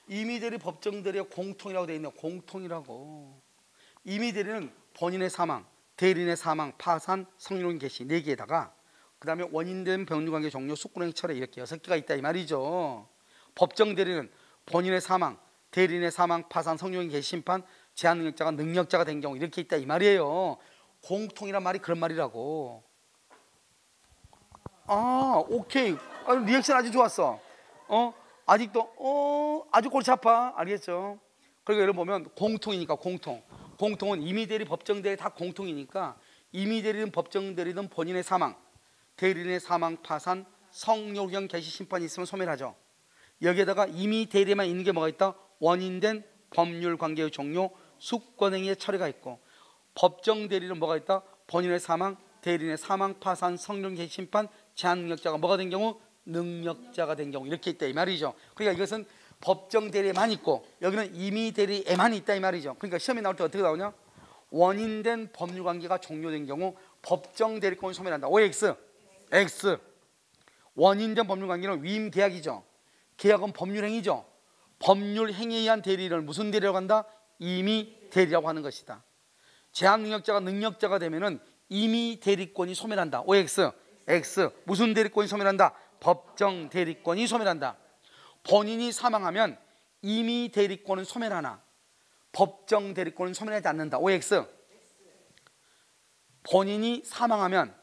임의대리 법정대리의 공통이라고 되어 있네요. 공통이라고. 임의대리는 본인의 사망, 대리인의 사망, 파산, 성룡 개시 4개에다가 그 다음에 원인된 법률관계 종료, 숙권행위 철회 이렇게 6개가 있다 이 말이죠. 법정대리는 본인의 사망, 대리인의 사망, 파산, 성룡 개시, 심판, 제한능력자가 능력자가 된 경우 이렇게 있다 이 말이에요. 공통이란 말이 그런 말이라고. 오케이. 리액션 아주 좋았어. 아직도 아주 골치 아파. 알겠죠? 그리고 예를 보면 공통이니까 공통은 임의대리 법정대리 다 공통이니까 임의대리든 법정대리든 본인의 사망, 대리인의 사망, 파산, 성욕형 개시 심판이 있으면 소멸하죠. 여기에다가 임의대리에만 있는 게 뭐가 있다? 원인된 법률관계의 종료, 숙권행위의 철회가 있고 법정대리는 뭐가 있다? 본인의 사망, 대리인의 사망, 파산, 성령 개시 심판, 제한능력자가 뭐가 된 경우? 능력자가 된 경우 이렇게 있다 이 말이죠. 그러니까 이것은 법정대리에만 있고 여기는 임의대리에만 있다 이 말이죠. 그러니까 시험에 나올 때 어떻게 나오냐? 원인된 법률관계가 종료된 경우 법정대리권을 소멸한다. OX. X. 원인된 법률관계는 위임계약이죠. 계약은 법률행위죠. 법률행위에 의한 대리를 무슨 대리라고 한다? 임의대리라고 하는 것이다. 제한능력자가 능력자가 되면은 임의대리권이 소멸한다. OX. X. 무슨 대리권이 소멸한다? 법정대리권이 소멸한다. 본인이 사망하면 임의대리권은 소멸하나 법정대리권은 소멸하지 않는다. OX. 본인이 사망하면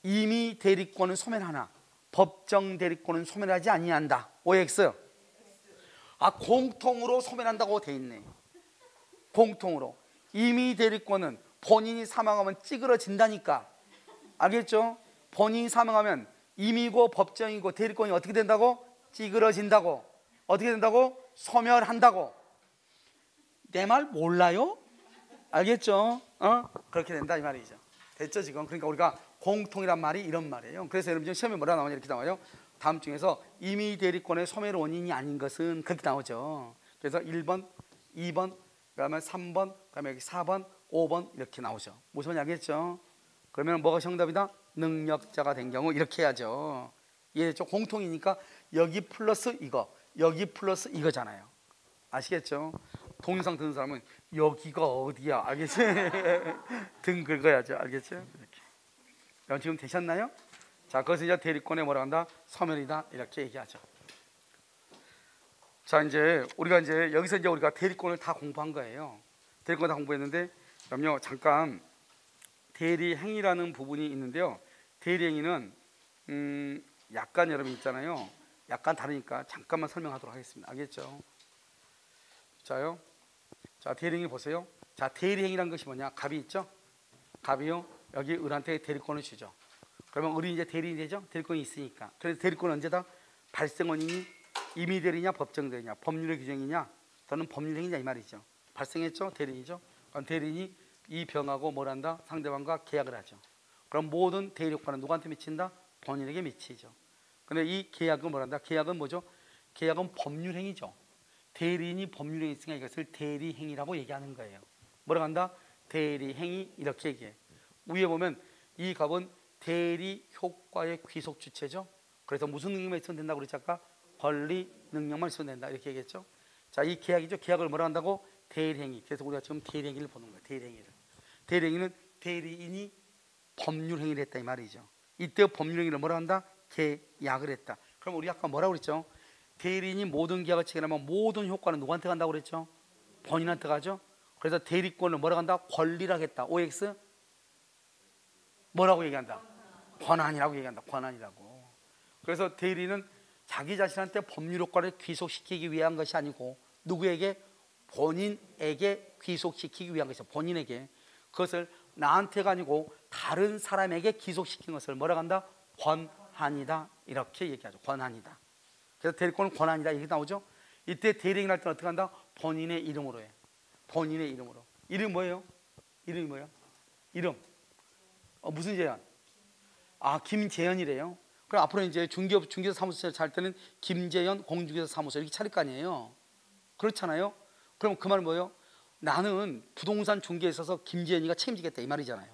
임의대리권은 소멸하나 법정대리권은 소멸하지 아니한다. OX. 공통으로 소멸한다고 돼 있네. 공통으로. 임의대리권은 본인이 사망하면 찌그러진다니까. 알겠죠? 본인이 사망하면 임의고 법정이고 대리권이 어떻게 된다고? 찌그러진다고. 어떻게 된다고? 소멸한다고. 내 말 몰라요? 알겠죠? 그렇게 된다 이 말이죠. 됐죠 지금? 그러니까 우리가 공통이란 말이 이런 말이에요. 그래서 여러분 지금 시험에 뭐라 나오냐 이렇게 나와요. 다음 중에서 임의대리권의 소멸 원인이 아닌 것은 그렇게 나오죠. 그래서 1번, 2번, 그다음에 3번, 그다음에 여기 4번, 5번 이렇게 나오죠. 무슨 말인지 알겠죠? 그러면 뭐가 정답이다? 능력자가 된 경우 이렇게 해야죠. 이해됐죠? 공통이니까 여기 플러스 이거, 여기 플러스 이거잖아요. 아시겠죠? 동영상 듣는 사람은 여기가 어디야? 알겠지? 등 긁어야죠. 알겠죠? 이렇게. 여러분 지금 되셨나요? 자, 그것을 이제 대리권에 뭐라 한다? 서면이다 이렇게 얘기하죠. 자, 이제 우리가 이제 여기서 이제 우리가 대리권을 다 공부한 거예요. 대리권 다 공부했는데, 그럼요 잠깐 대리행위라는 부분이 있는데요. 대리행위는 약간 여러분 있잖아요. 약간 다르니까 잠깐만 설명하도록 하겠습니다. 알겠죠? 자요. 자, 대리행위 보세요. 자, 대리행위란 것이 뭐냐? 갑이 있죠? 갑이요. 여기 을한테 대리권을 주죠. 그러면 을이 이제 대리인이 되죠? 대리권이 있으니까. 그래서 대리권은 언제다? 발생원인이 임의대리냐 법정대리냐, 법률의 규정이냐, 또는 법률행위냐 이 말이죠. 발생했죠? 대리인이죠. 그럼 대리인이 이 병하고 뭘 한다? 상대방과 계약을 하죠. 그럼 모든 대리효과는 누구한테 미친다? 본인에게 미치죠. 근데 이 계약은 뭘 한다? 계약은 뭐죠? 계약은 법률행위죠. 대리인이 법률행위 있으니까 이것을 대리행위라고 얘기하는 거예요. 뭐라고 한다? 대리행위 이렇게 얘기해. 위에 보면 이 갑은 대리효과의 귀속주체죠. 그래서 무슨 능력만 있으면 된다고 그랬지 아까? 권리 능력만 있으면 된다 이렇게 얘기했죠. 자, 이 계약이죠. 계약을 뭐라 한다고? 대리행위. 그래서 우리가 지금 대리행위를 보는 거예요. 대리행위를. 대리행위는 대리인이 법률행위를 했다 이 말이죠. 이때 법률행위를 뭐라 한다? 계약을 했다. 그럼 우리 아까 뭐라고 그랬죠? 대리인이 모든 계약을 체결하면 모든 효과는 누구한테 간다고 그랬죠? 본인한테 가죠. 그래서 대리권을 뭐라고 한다? 권리라고 했다. OX 뭐라고 얘기한다? 권한이라고 얘기한다. 권한이라고. 그래서 대리인은 자기 자신한테 법률 효과를 귀속시키기 위한 것이 아니고 누구에게? 본인에게 귀속시키기 위한 것이죠. 본인에게. 그것을 나한테가 아니고 다른 사람에게 귀속시킨 것을 뭐라고 한다? 권한이다 이렇게 얘기하죠. 권한이다. 그래서 대리권은 권한이다 이렇게 나오죠. 이때 대리인 할 때는 어떻게 한다? 본인의 이름으로 해. 본인의 이름으로. 이름이 뭐예요? 이름이 뭐예요? 이름 무슨 재현? 아, 김재현이래요. 그럼 앞으로 이제 중개사 사무소 잘 때는 김재현 공중개사 사무소 이렇게 차릴 거 아니에요. 그렇잖아요. 그럼 그 말은 뭐예요? 나는 부동산 중개에 있어서 김재현이가 책임지겠다 이 말이잖아요.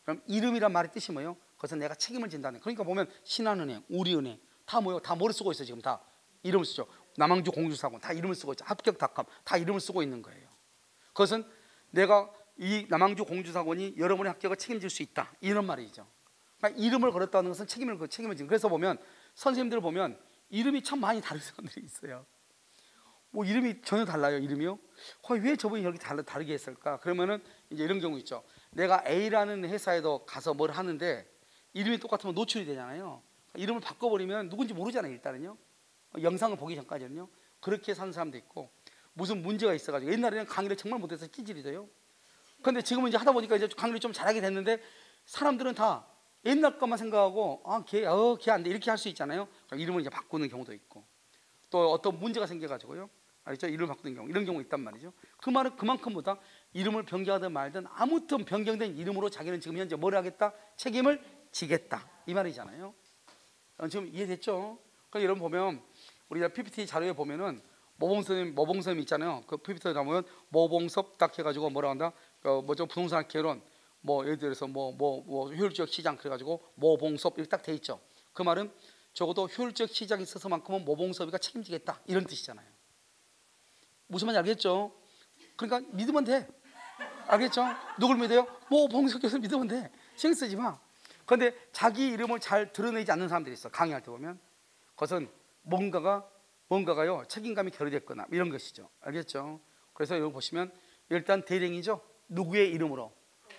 그럼 이름이란 말의 뜻이 뭐예요? 그것은 내가 책임을 진다는. 그러니까 보면 신한은행, 우리은행 다 뭐예요? 다 뭐를 쓰고 있어요? 지금 다 이름을 쓰죠. 남항주 공주사건 다 이름을 쓰고 있죠. 합격닷컴 다 이름을 쓰고 있는 거예요. 그것은 내가 이 남항주 공주사건이 여러분의 합격을 책임질 수 있다 이런 말이죠. 그러니까 이름을 걸었다는 것은 책임을 지는. 그래서 보면 선생님들 보면 이름이 참 많이 다른 사람들이 있어요. 뭐 이름이 전혀 달라요. 이름이요? 왜 저분이 이렇게 다르게 했을까? 그러면은 이제 이런 경우 있죠. 내가 A라는 회사에도 가서 뭘 하는데 이름이 똑같으면 노출이 되잖아요. 이름을 바꿔버리면 누군지 모르잖아요. 일단은요. 영상을 보기 전까지는요. 그렇게 사는 사람도 있고 무슨 문제가 있어가지고 옛날에는 강의를 정말 못해서 끼질이 돼요. 근데 지금은 이제 하다 보니까 이제 강의를 좀 잘하게 됐는데 사람들은 다 옛날 것만 생각하고 걔 안 돼 이렇게 할 수 있잖아요. 이름을 이제 바꾸는 경우도 있고 또 어떤 문제가 생겨가지고요. 알죠? 이름을 바꾸는 경우 이런 경우 있단 말이죠. 그 말은 그만큼보다 이름을 변경하든 말든 아무튼 변경된 이름으로 자기는 지금 현재 뭘 하겠다? 책임을 지겠다 이 말이잖아요. 지금 이해됐죠? 그러니까 여러분 보면 우리가 PPT 자료에 보면은 모봉섭 있잖아요. 그 PPT에 가보면 모봉섭 딱 해가지고 뭐라 한다? 뭐죠? 부동산 개론 뭐 예를 들어서 뭐 효율적 시장 그래가지고 모봉섭 이렇게 딱 돼 있죠. 그 말은 적어도 효율적 시장이 있어서만큼은 모봉섭이가 책임지겠다 이런 뜻이잖아요. 무슨 말인지 알겠죠? 그러니까 믿으면 돼. 알겠죠? 누굴 믿어요? 모봉섭 교수 믿으면 돼. 신경 쓰지 마. 그런데 자기 이름을 잘 드러내지 않는 사람들이 있어. 강의할 때 보면 그것은 뭔가가요 책임감이 결여됐거나 이런 것이죠. 알겠죠? 그래서 여기 보시면 일단 대령이죠. 누구의 이름으로?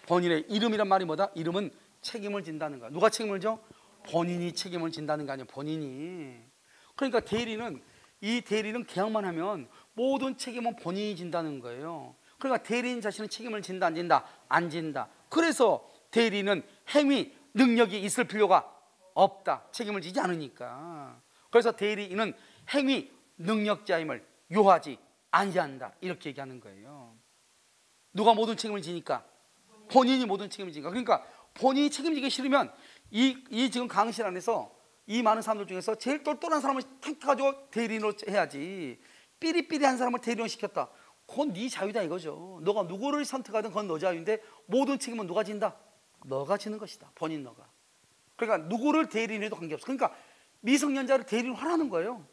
본인의 이름이란 말이 뭐다? 이름은 책임을 진다는 거야. 누가 책임을 져? 본인이 책임을 진다는 거 아니야. 본인이. 그러니까 이 대리는 계약만 하면 모든 책임은 본인이 진다는 거예요. 그러니까 대리인 자신은 책임을 진다 안 진다? 안 진다. 그래서 대리는 행위 능력이 있을 필요가 없다. 책임을 지지 않으니까. 그래서 대리인은 행위 능력자임을 요하지 아니한다 이렇게 얘기하는 거예요. 누가 모든 책임을 지니까? 본인이 모든 책임을 지니까. 그러니까 본인이 책임지기 싫으면 이 지금 강의실 안에서 이 많은 사람들 중에서 제일 똘똘한 사람을 택해가지고 대리인으로 해야지. 삐리삐리한 사람을 대리인 시켰다. 그건 네 자유다 이거죠. 너가 누구를 선택하든 그건 너 자유인데 모든 책임은 누가 진다? 너가 지는 것이다. 본인 너가. 그러니까 누구를 대리인해도 관계없어. 그러니까 미성년자를 대리인 하라는 거예요.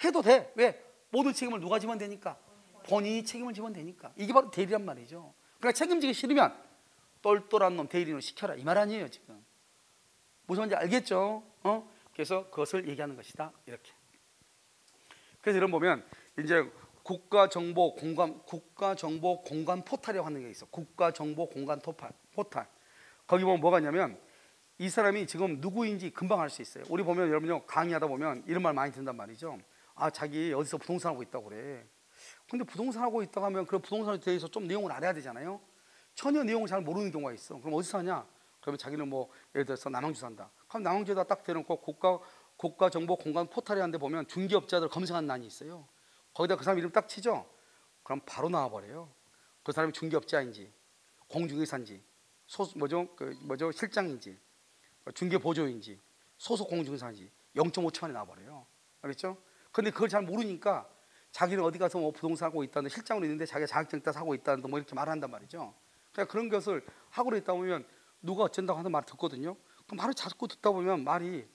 해도 돼. 왜? 모든 책임을 누가 지면 되니까? 본인이 책임을 지면 되니까. 이게 바로 대리란 말이죠. 그러니까 책임지기 싫으면 똘똘한 놈 대리인으로 시켜라 이 말 아니에요 지금. 무슨 말인지 알겠죠? 그래서 그것을 얘기하는 것이다. 이렇게. 그래서 이런 보면 이제 국가정보 공간 포탈이라고 하는 게 있어. 국가정보 공간 포탈. 거기 보면 뭐가 있냐면 이 사람이 지금 누구인지 금방 알 수 있어요. 우리 보면 여러분요 강의하다 보면 이런 말 많이 듣는단 말이죠. 아, 자기 어디서 부동산 하고 있다고 그래. 근데 부동산 하고 있다고 하면 그 부동산에 대해서 좀 내용을 알아야 되잖아요. 전혀 내용을 잘 모르는 경우가 있어. 그럼 어디서 사냐? 그러면 자기는 뭐 예를 들어서 남양주 산다. 그럼 남양주에다 딱 대놓고 국가정보 공간 포탈에 한데 보면 중개업자들 검색하는欄이 있어요. 거기다 그 사람 이름 딱 치죠. 그럼 바로 나와버려요. 그 사람이 중개업자인지 공중개사인지 실장인지 중개보조인지 소속 공중개사인지 0.5초 만에 나와버려요. 알겠죠? 근데 그걸 잘 모르니까 자기는 어디 가서 뭐 부동산 하고 있다는 실장으로 있는데 자기가 자격증 따서 하고 있다는 뭐 이렇게 말한단 말이죠. 그러니까 그런 것을 하고 있다 보면 누가 어쩐다고 하는 말 듣거든요. 그 말을 자꾸 듣다 보면 말이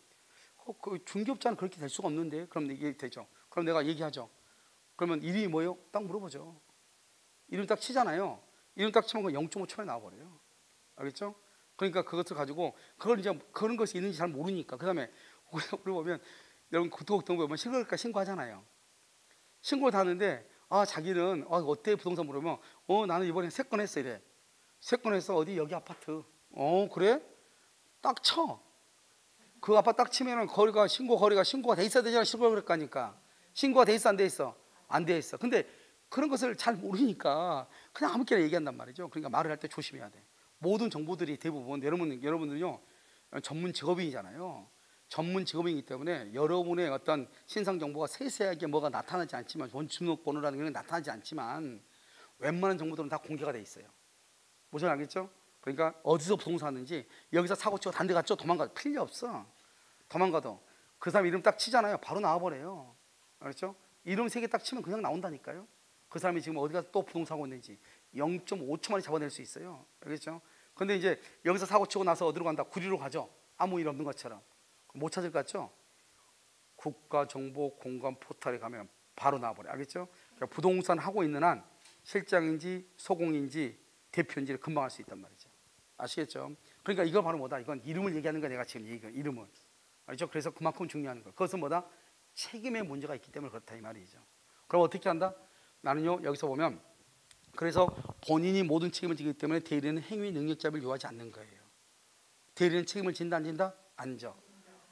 그 중개업자는 그렇게 될 수가 없는데 그럼 이게 되죠. 그럼 내가 얘기하죠. 그러면 이름이 뭐예요? 딱 물어보죠. 이름 딱 치잖아요. 이름 딱 치면 0.5초에 나와버려요. 알겠죠? 그러니까 그것을 가지고 그걸 이제 그런 것이 있는지 잘 모르니까 그 다음에 우리 보면 여러분 고등학교 보면 신고할까 신고하잖아요. 신고를 다 하는데 아 자기는 어때 부동산 물으면 나는 이번에 3건 했어 이래. 3건 했어. 어디 여기 아파트. 그래? 딱 쳐. 그 아파트 딱 치면은 신고가 돼 있어야 되잖아. 신고가 그럴까니까. 신고가 돼 있어 안 돼 있어? 안 돼 있어. 근데 그런 것을 잘 모르니까 그냥 아무렇게나 얘기한단 말이죠. 그러니까 말을 할 때 조심해야 돼. 모든 정보들이 대부분 여러분들요 전문 직업인이잖아요. 전문 직업이기 때문에 여러분의 어떤 신상 정보가 세세하게 뭐가 나타나지 않지만 주민등록번호라는 게 나타나지 않지만 웬만한 정보들은 다 공개가 돼 있어요. 무슨 알겠죠? 그러니까 어디서 부동산 하는지 여기서 사고 치고 다른 데 갔죠? 도망가도 필요 없어. 도망가도 그 사람 이름 딱 치잖아요. 바로 나와버려요. 알겠죠? 이름 3개 딱 치면 그냥 나온다니까요. 그 사람이 지금 어디 가서 또 부동산 하고 있는지 0.5초 만에 잡아낼 수 있어요. 알겠죠? 근데 이제 여기서 사고 치고 나서 어디로 간다? 구리로 가죠. 아무 일 없는 것처럼. 못 찾을 것 같죠? 국가정보공간 포탈에 가면 바로 나와버려요. 알겠죠? 그러니까 부동산 하고 있는 한 실장인지 소공인지 대표인지를 금방 알 수 있단 말이죠. 아시겠죠? 그러니까 이거 바로 뭐다? 이건 이름을 얘기하는 거야. 내가 지금 얘기한 이름을. 알죠? 그래서 그만큼 중요한 거. 그것은 뭐다? 책임의 문제가 있기 때문에 그렇다 이 말이죠. 그럼 어떻게 한다? 나는요 여기서 보면 그래서 본인이 모든 책임을 지기 때문에 대리는 행위 능력자를 요하지 않는 거예요. 대리는 책임을 진다 안 진다? 안 져.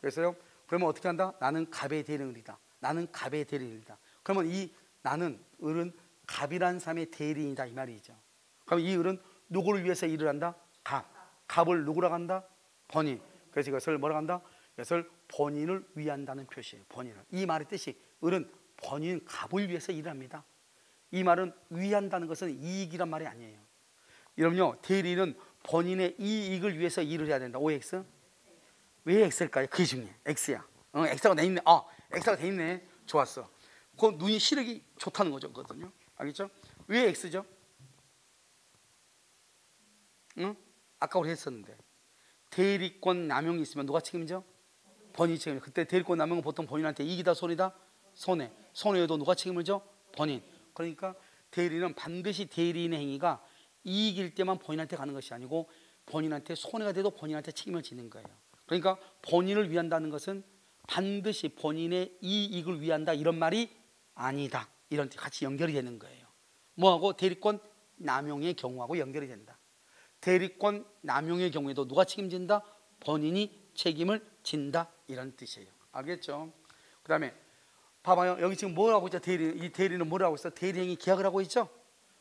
그래서요 그러면 어떻게 한다? 나는 갑의 대리인이다. 나는 갑의 대리인이다. 그러면 이 나는 을은 갑이라는 사람의 대리인이다 이 말이죠. 그럼 이 을은 누구를 위해서 일을 한다? 갑. 갑을 누구라고 한다? 본인. 그래서 이것을 뭐라고 한다? 이것을 본인을 위한다는 표시예요. 본인을. 이 말의 뜻이 을은 본인 갑을 위해서 일을 합니다. 이 말은 위한다는 것은 이익이란 말이 아니에요. 여러분요 대리는 본인의 이익을 위해서 일을 해야 된다. OX? 왜 X일까요? 그게 중요해. X야. X가 돼 있네. X가 돼 있네. 좋았어. 그 눈이 시력이 좋다는 거죠. 그거든요. 알겠죠? 왜 X죠? 아까 우리 했었는데 대리권 남용이 있으면 누가 책임져? 본인이 책임져. 그때 대리권 남용은 보통 본인한테 이익이다 손이다? 손해. 손해에도 누가 책임을 져? 본인. 그러니까 대리는 반드시 대리인의 행위가 이익일 때만 본인한테 가는 것이 아니고 본인한테 손해가 돼도 본인한테 책임을 지는 거예요. 그러니까 본인을 위한다는 것은 반드시 본인의 이익을 위한다 이런 말이 아니다. 이런 같이 연결이 되는 거예요. 뭐하고? 대리권 남용의 경우하고 연결이 된다. 대리권 남용의 경우에도 누가 책임진다? 본인이 책임을 진다 이런 뜻이에요. 알겠죠? 그 다음에 봐봐요. 여기 지금 뭘 하고 있죠? 이 대리는 뭘 하고 있어? 대리행위 계약을 하고 있죠?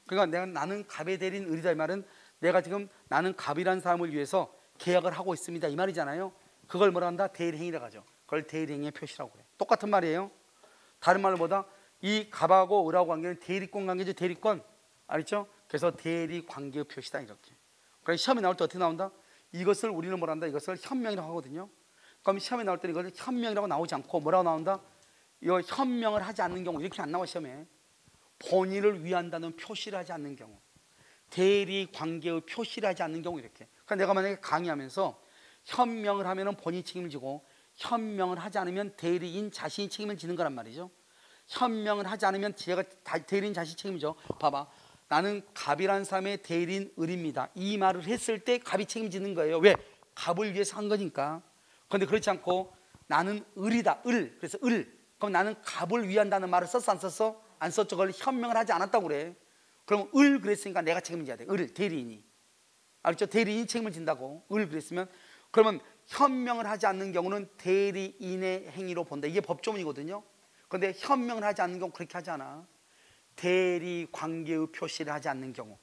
그러니까 나는 갑의 대리인 을이다 이 말은 내가 지금 나는 갑이라는 사람을 위해서 계약을 하고 있습니다 이 말이잖아요. 그걸 뭐라 한다? 대리행위라고 하죠. 그걸 대리행위의 표시라고 해요. 똑같은 말이에요. 다른 말로 뭐다? 이 갑하고 을하고 관계는 대리권 관계죠. 대리권. 알겠죠? 그래서 대리 관계의 표시다 이렇게. 그러니까 시험에 나올 때 어떻게 나온다? 이것을 우리는 뭐라 한다? 이것을 현명이라고 하거든요. 그럼 시험에 나올 때는 이걸 현명이라고 나오지 않고 뭐라고 나온다? 이거 현명을 하지 않는 경우 이렇게 안 나와 시험에. 본인을 위한다는 표시를 하지 않는 경우, 대리 관계의 표시를 하지 않는 경우 이렇게. 그러니까 내가 만약에 강의하면서 현명을 하면은 본인이 책임을 지고 현명을 하지 않으면 대리인 자신이 책임을 지는 거란 말이죠. 현명을 하지 않으면 제가 대리인 자신이 책임이죠. 봐봐. 나는 갑이라는 사람의 대리인 을입니다. 이 말을 했을 때 갑이 책임지는 거예요. 왜? 갑을 위해서 한 거니까. 그런데 그렇지 않고 나는 을이다. 을. 그래서 을. 그럼 나는 갑을 위한다는 말을 썼어 안 썼어? 안 썼죠. 그걸 현명을 하지 않았다고 그래. 그럼 을 그랬으니까 내가 책임을 져야 돼. 을 대리인이. 알겠죠? 대리인이 책임을 진다고. 을 그랬으면 그러면 현명을 하지 않는 경우는 대리인의 행위로 본다. 이게 법조문이거든요. 그런데 현명을 하지 않는 경우 그렇게 하지 않아. 대리 관계의 표시를 하지 않는 경우,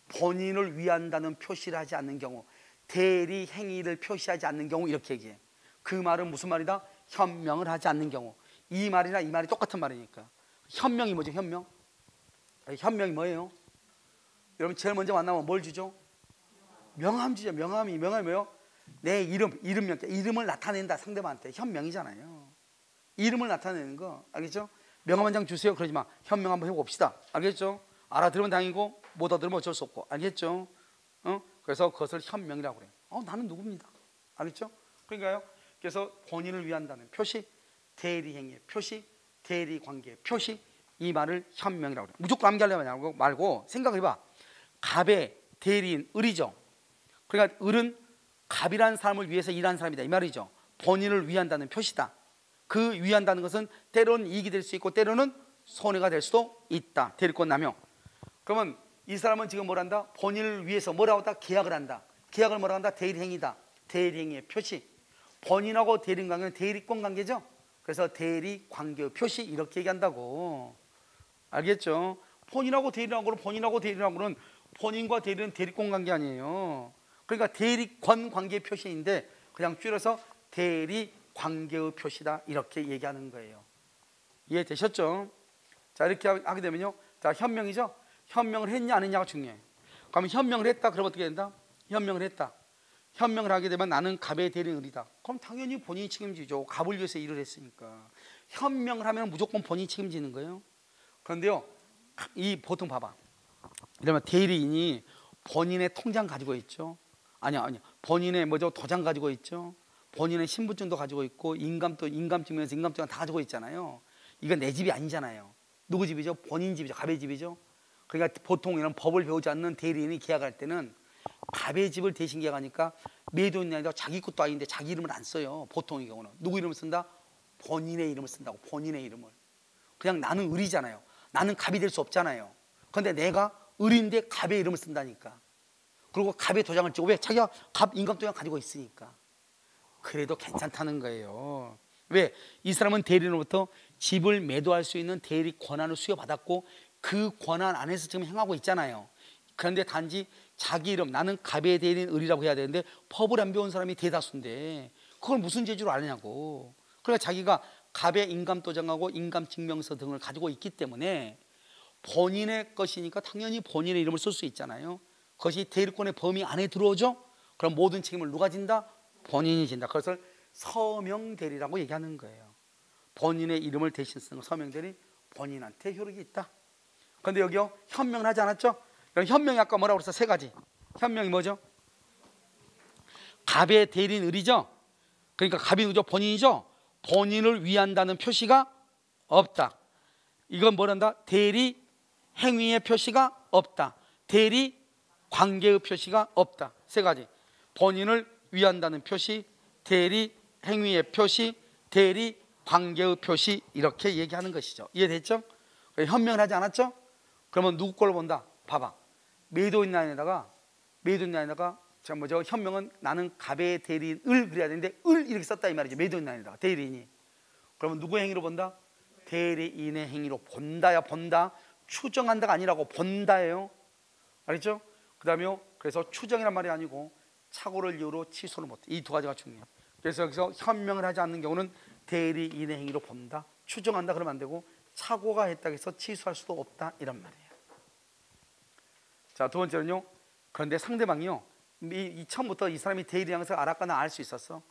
본인을 위한다는 표시를 하지 않는 경우, 대리 행위를 표시하지 않는 경우 이렇게 얘기해. 그 말은 무슨 말이다? 현명을 하지 않는 경우. 이 말이나 이 말이 똑같은 말이니까. 현명이 뭐죠? 현명? 현명이 뭐예요? 여러분 제일 먼저 만나면 뭘 주죠? 명함 주죠. 명함이 뭐예요? 내 이름을 나타낸다. 상대방한테 현명이잖아요. 이름을 나타내는 거 알겠죠? 명함 한 장 주세요. 그러지 마. 현명 한번 해봅시다. 알겠죠? 알아들으면 다행이고 못 알아들으면 어쩔 수 없고. 알겠죠? 그래서 그것을 현명이라고 그래요. 나는 누굽니다. 알겠죠? 그러니까요. 그래서 본인을 위한다는 표시, 대리행위 표시, 대리관계 표시, 이 말을 현명이라고 그래요. 무조건 암기하려면 말고 생각해봐. 갑의 대리인 을이죠. 그러니까 을은 갑이라는 사람을 위해서 일하는 사람이다 이 말이죠. 본인을 위한다는 표시다. 그 위한다는 것은 때로는 이익이 될 수 있고 때로는 손해가 될 수도 있다. 대리권 남용. 그러면 이 사람은 지금 뭘 한다? 본인을 위해서 뭐라고 한다? 계약을 한다. 계약을 뭐라고 한다? 대리행위다. 대리행위의 표시. 본인하고 대리인 관계는 대리권 관계죠. 그래서 대리관계의 표시 이렇게 얘기한다고. 알겠죠? 본인하고 대리인하고는 본인과 대리는 대리권 관계 아니에요. 그러니까 대리권 관계 표시인데 그냥 줄여서 대리관계의 표시다 이렇게 얘기하는 거예요. 이해되셨죠? 자 이렇게 하게 되면요, 자 현명이죠? 현명을 했냐 안 했냐가 중요해요. 그러면 현명을 했다 그러면 어떻게 된다? 현명을 했다. 현명을 하게 되면 나는 갑의 대리인 을이다. 그럼 당연히 본인이 책임지죠. 갑을 위해서 일을 했으니까. 현명을 하면 무조건 본인이 책임지는 거예요. 그런데요, 이 보통 봐봐. 이러면 대리인이 본인의 통장 가지고 있죠. 아니야. 본인의 도장 가지고 있죠. 본인의 신분증도 가지고 있고 인감증명서 인감증명 다 가지고 있잖아요. 이건 내 집이 아니잖아요. 누구 집이죠? 본인 집이죠. 갑의 집이죠. 그러니까 보통 이런 법을 배우지 않는 대리인이 계약할 때는 갑의 집을 대신 계약하니까 매도인이 아니라 자기 것도 아닌데 자기 이름을 안 써요. 보통의 경우는 누구 이름을 쓴다? 본인의 이름을 쓴다고. 본인의 이름을. 그냥 나는 을이잖아요. 나는 갑이 될 수 없잖아요. 그런데 내가 을인데 갑의 이름을 쓴다니까. 그리고 갑의 도장을 찍고, 왜? 자기가 갑 인감도장 가지고 있으니까. 그래도 괜찮다는 거예요. 왜? 이 사람은 대리인으로부터 집을 매도할 수 있는 대리 권한을 수여받았고 그 권한 안에서 지금 행하고 있잖아요. 그런데 단지 자기 이름, 나는 갑의 대리인 을이라고 해야 되는데 법을 안 배운 사람이 대다수인데 그걸 무슨 재주로 아느냐고. 그러니까 자기가 갑의 인감도장하고 인감증명서 등을 가지고 있기 때문에 본인의 것이니까 당연히 본인의 이름을 쓸 수 있잖아요. 그것이 대리권의 범위 안에 들어오죠. 그럼 모든 책임을 누가 진다? 본인이 진다. 그것을 서명대리라고 얘기하는 거예요. 본인의 이름을 대신 쓰는 서명대리, 본인한테 효력이 있다. 그런데 여기요, 현명을 하지 않았죠? 현명이 아까 뭐라고 그랬어? 세 가지. 현명이 뭐죠? 갑의 대리인 을이죠. 그러니까 갑이 누구죠? 본인이죠. 본인을 위한다는 표시가 없다. 이건 뭐란다? 대리 행위의 표시가 없다. 대리 관계의 표시가 없다. 세 가지. 본인을 위한다는 표시, 대리 행위의 표시, 대리 관계의 표시, 이렇게 얘기하는 것이죠. 이해됐죠? 현명을 하지 않았죠? 그러면 누구 걸로 본다? 봐봐. 매도인 라인에다가 현명은 나는 갑의 대리인 을 그래야 되는데 을 이렇게 썼다 이 말이죠. 매도인 라인에다가 대리인이. 그러면 누구의 행위로 본다? 대리인의 행위로 본다야. 본다. 추정한다가 아니라고 본다예요. 알겠죠? 그 다음에 그래서 추정이란 말이 아니고 착오를 이유로 취소를 못해. 이 두 가지가 중요해요. 그래서 여기서 현명을 하지 않는 경우는 대리인의 행위로 본다. 추정한다 그러면 안 되고 착오가 했다고 해서 취소할 수도 없다 이런 말이에요. 자, 두 번째는요. 그런데 상대방이요, 처음부터 이 사람이 대리인 것을 알았거나 알 수 있었어.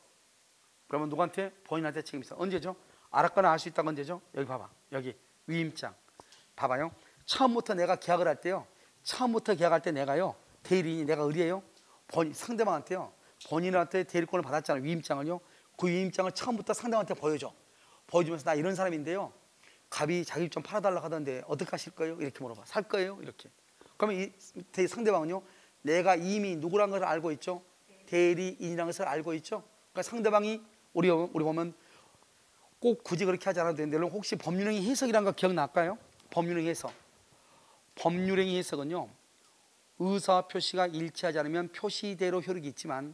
그러면 누구한테? 본인한테 책임이 있어. 언제죠? 알았거나 알 수 있다가 언제죠? 여기 봐봐. 여기 위임장 봐봐요. 처음부터 내가 계약을 할 때요, 처음부터 계약할 때 내가요, 대리인이 내가 을이에요. 상대방한테요, 본인한테 대리권을 받았잖아요. 위임장을요. 그 위임장을 처음부터 상대방한테 보여줘. 보여주면서 나 이런 사람인데요, 갑이 자기 집 좀 팔아달라고 하던데 어떻게 하실 거예요? 이렇게 물어봐. 살 거예요? 이렇게. 그러면 이 상대방은요, 내가 이미 누구란 것을 알고 있죠? 대리인이라는 것을 알고 있죠? 그러니까 상대방이 우리 보면 꼭 굳이 그렇게 하지 않아도 되는데, 혹시 법률행위 해석이라는 거 기억날까요? 법률행위 해석. 법률행위 해석은요, 의사 표시가 일치하지 않으면 표시대로 효력이 있지만,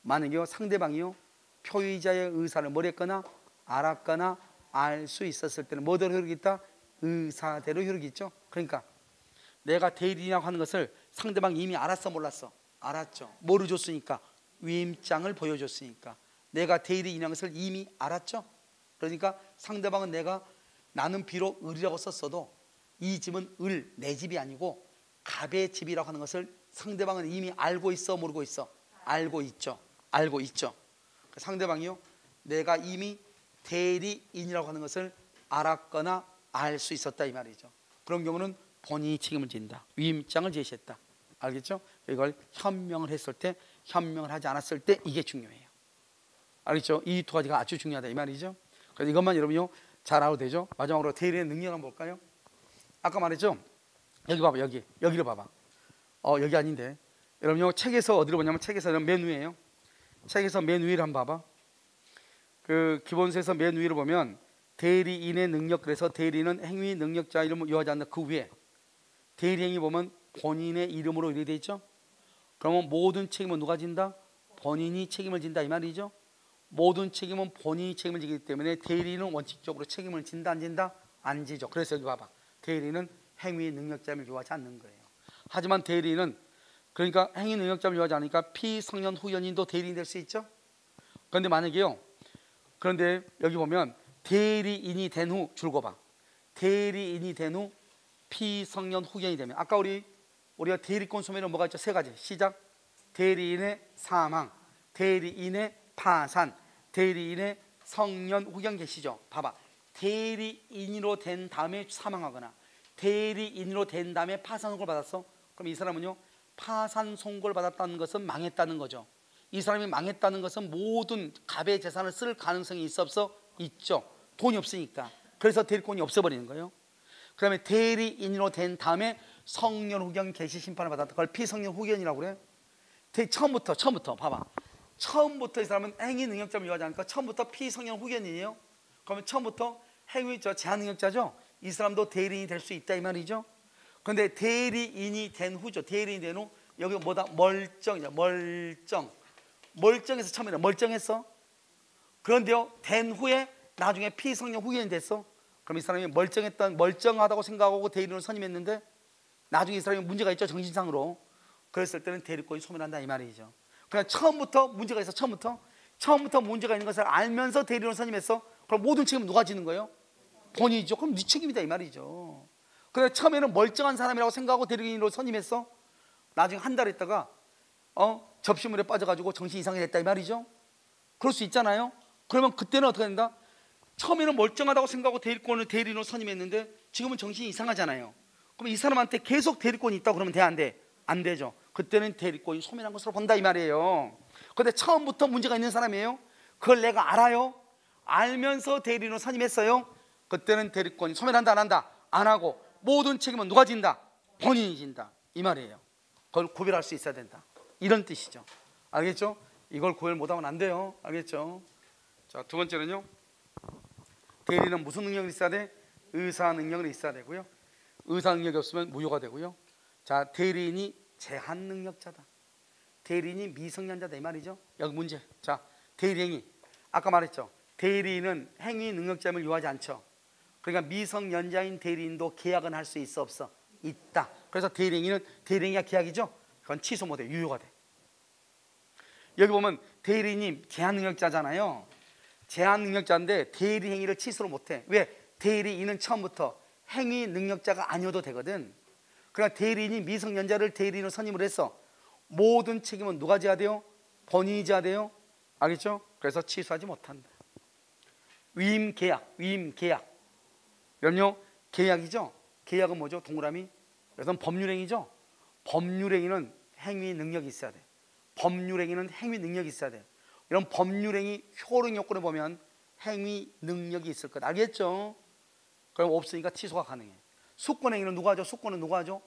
만약에 상대방이요 표의자의 의사를 뭐랬거나 알았거나 알 수 있었을 때는 뭐대로 효력이 있다? 의사대로 효력이 있죠. 그러니까 내가 대리인이라고 하는 것을 상대방이 이미 알았어, 몰랐어? 알았죠. 뭐를 줬으니까? 위임장을 보여줬으니까. 내가 대리인이라는 것을 이미 알았죠. 그러니까 상대방은 나는 비록 을이라고 썼어도 이 집은 내 집이 아니고 갑의 집이라고 하는 것을 상대방은 이미 알고 있어, 모르고 있어? 알고 있죠. 알고 있죠. 상대방이요, 내가 이미 대리인이라고 하는 것을 알았거나 알 수 있었다 이 말이죠. 그런 경우는 본인이 책임을 진다. 위임장을 제시했다. 알겠죠? 이걸 현명을 했을 때, 현명을 하지 않았을 때 이게 중요해요. 알겠죠? 이 두 가지가 아주 중요하다 이 말이죠. 그래서 이것만 여러분요 잘 알아도 되죠. 마지막으로 대리인의 능력 한번 볼까요? 아까 말했죠. 여기 봐봐, 여기를 봐봐. 여기 아닌데 여러분요 책에서 어디로 보냐면 책에서 맨 위에요. 책에서 맨 위를 한번 봐봐. 그 기본서에서 맨 위를 보면 대리인의 능력, 그래서 대리인은 행위 능력자 이름을 요하지 않는다. 그 위에 대리행위 보면 본인의 이름으로 이렇게 돼 있죠. 그러면 모든 책임은 누가 진다? 본인이 책임을 진다 이 말이죠. 모든 책임은 본인이 책임을 지기 때문에 대리인은 원칙적으로 책임을 진다, 안 진다? 안 지죠. 그래서 여기 봐봐, 대리인은 행위 능력자임을 요하지 않는 거예요. 하지만 대리인은, 그러니까 행위 능력자임을 요하지 않으니까 피성년 후연인도 대리인 될 수 있죠. 그런데 만약에요, 그런데 여기 보면 대리인이 된 후 줄거 봐. 대리인이 된 후 피성년 후견이 되면, 아까 우리가 대리권 소멸은 뭐가 있죠? 세 가지. 시작. 대리인의 사망, 대리인의 파산, 대리인의 성년 후견 계시죠. 봐봐, 대리인으로 된 다음에 사망하거나 대리인으로 된 다음에 파산 선고를 받았어. 그럼 이 사람은요 파산 선고를 받았다는 것은 망했다는 거죠. 이 사람이 망했다는 것은 모든 갑의 재산을 쓸 가능성이 있어 없어? 있죠. 돈이 없으니까. 그래서 대리권이 없어버리는 거예요. 그 다음에 대리인으로 된 다음에 성년 후견 개시 심판을 받았다. 그걸 피성년 후견이라고 그래. 처음부터 봐봐, 처음부터 이 사람은 행위 능력자를 요하지 않으니까 처음부터 피성년 후견이에요. 그러면 처음부터 행위 제한 능력자죠. 이 사람도 대리인이 될 수 있다 이 말이죠. 그런데 대리인이 된 후죠. 대리인이 된 후 여기 뭐다? 멀쩡이죠. 멀쩡해서 처음에 멀쩡했어. 그런데요 된 후에 나중에 피성년 후견이 됐어. 그럼 이 사람이 멀쩡하다고 생각하고 대리인으로 선임했는데 나중에 이 사람이 문제가 있죠, 정신상으로. 그랬을 때는 대리권이 소멸한다 이 말이죠. 그냥 처음부터 문제가 있어. 처음부터 문제가 있는 것을 알면서 대리인으로 선임했어. 그럼 모든 책임은 누가 지는 거예요? 본인이죠. 그럼 네 책임이다 이 말이죠. 그래, 처음에는 멀쩡한 사람이라고 생각하고 대리인으로 선임했어. 나중에 한 달 있다가 접시물에 빠져가지고 정신 이상이 됐다 이 말이죠. 그럴 수 있잖아요. 그러면 그때는 어떻게 된다? 처음에는 멀쩡하다고 생각하고 대리인으로 선임했는데 지금은 정신이 이상하잖아요. 그럼 이 사람한테 계속 대리권이 있다고 그러면 돼, 안 돼? 안 되죠. 그때는 대리권이 소멸한 것으로 본다 이 말이에요. 그런데 처음부터 문제가 있는 사람이에요. 그걸 내가 알아요. 알면서 대리인으로 선임했어요. 그때는 대리권이 소멸한다, 안 한다? 안 하고 모든 책임은 누가 진다? 본인이 진다 이 말이에요. 그걸 구별할 수 있어야 된다 이런 뜻이죠. 알겠죠? 이걸 구별 못하면 안 돼요. 알겠죠? 자, 두 번째는요, 대리인은 무슨 능력이 있어야 돼? 의사 능력이 있어야 되고요. 의사 능력이 없으면 무효가 되고요. 자, 대리인이 제한 능력자다. 대리인이 미성년자다 이 말이죠. 여기 문제. 자, 대리행위 아까 말했죠. 대리인은 행위 능력자임을 요하지 않죠. 그러니까 미성년자인 대리인도 계약은 할 수 있어 없어? 있다. 그래서 대리행위가 계약이죠. 그건 취소 못해, 유효가 돼. 여기 보면 대리인이 제한 능력자잖아요. 제한 능력자인데 대리행위를 취소를 못해. 왜? 대리인은 처음부터 행위 능력자가 아니어도 되거든. 그러니까 대리인이 미성년자를 대리인으로 선임을 했어. 모든 책임은 누가 져야 돼요? 본인이 져야 돼요. 알겠죠? 그래서 취소하지 못한다. 위임계약. 여러분요, 계약이죠? 계약은 뭐죠? 동그라미. 그래서 법률행위죠? 법률행위는 행위 능력이 있어야 돼. 법률행위는 행위 능력이 있어야 돼. 이런 법률행위 효력 요건을 보면 행위 능력이 있을 것. 알겠죠? 그럼 없으니까 취소가 가능해. 수권행위는 누가 하죠? 수권은 누가 하죠?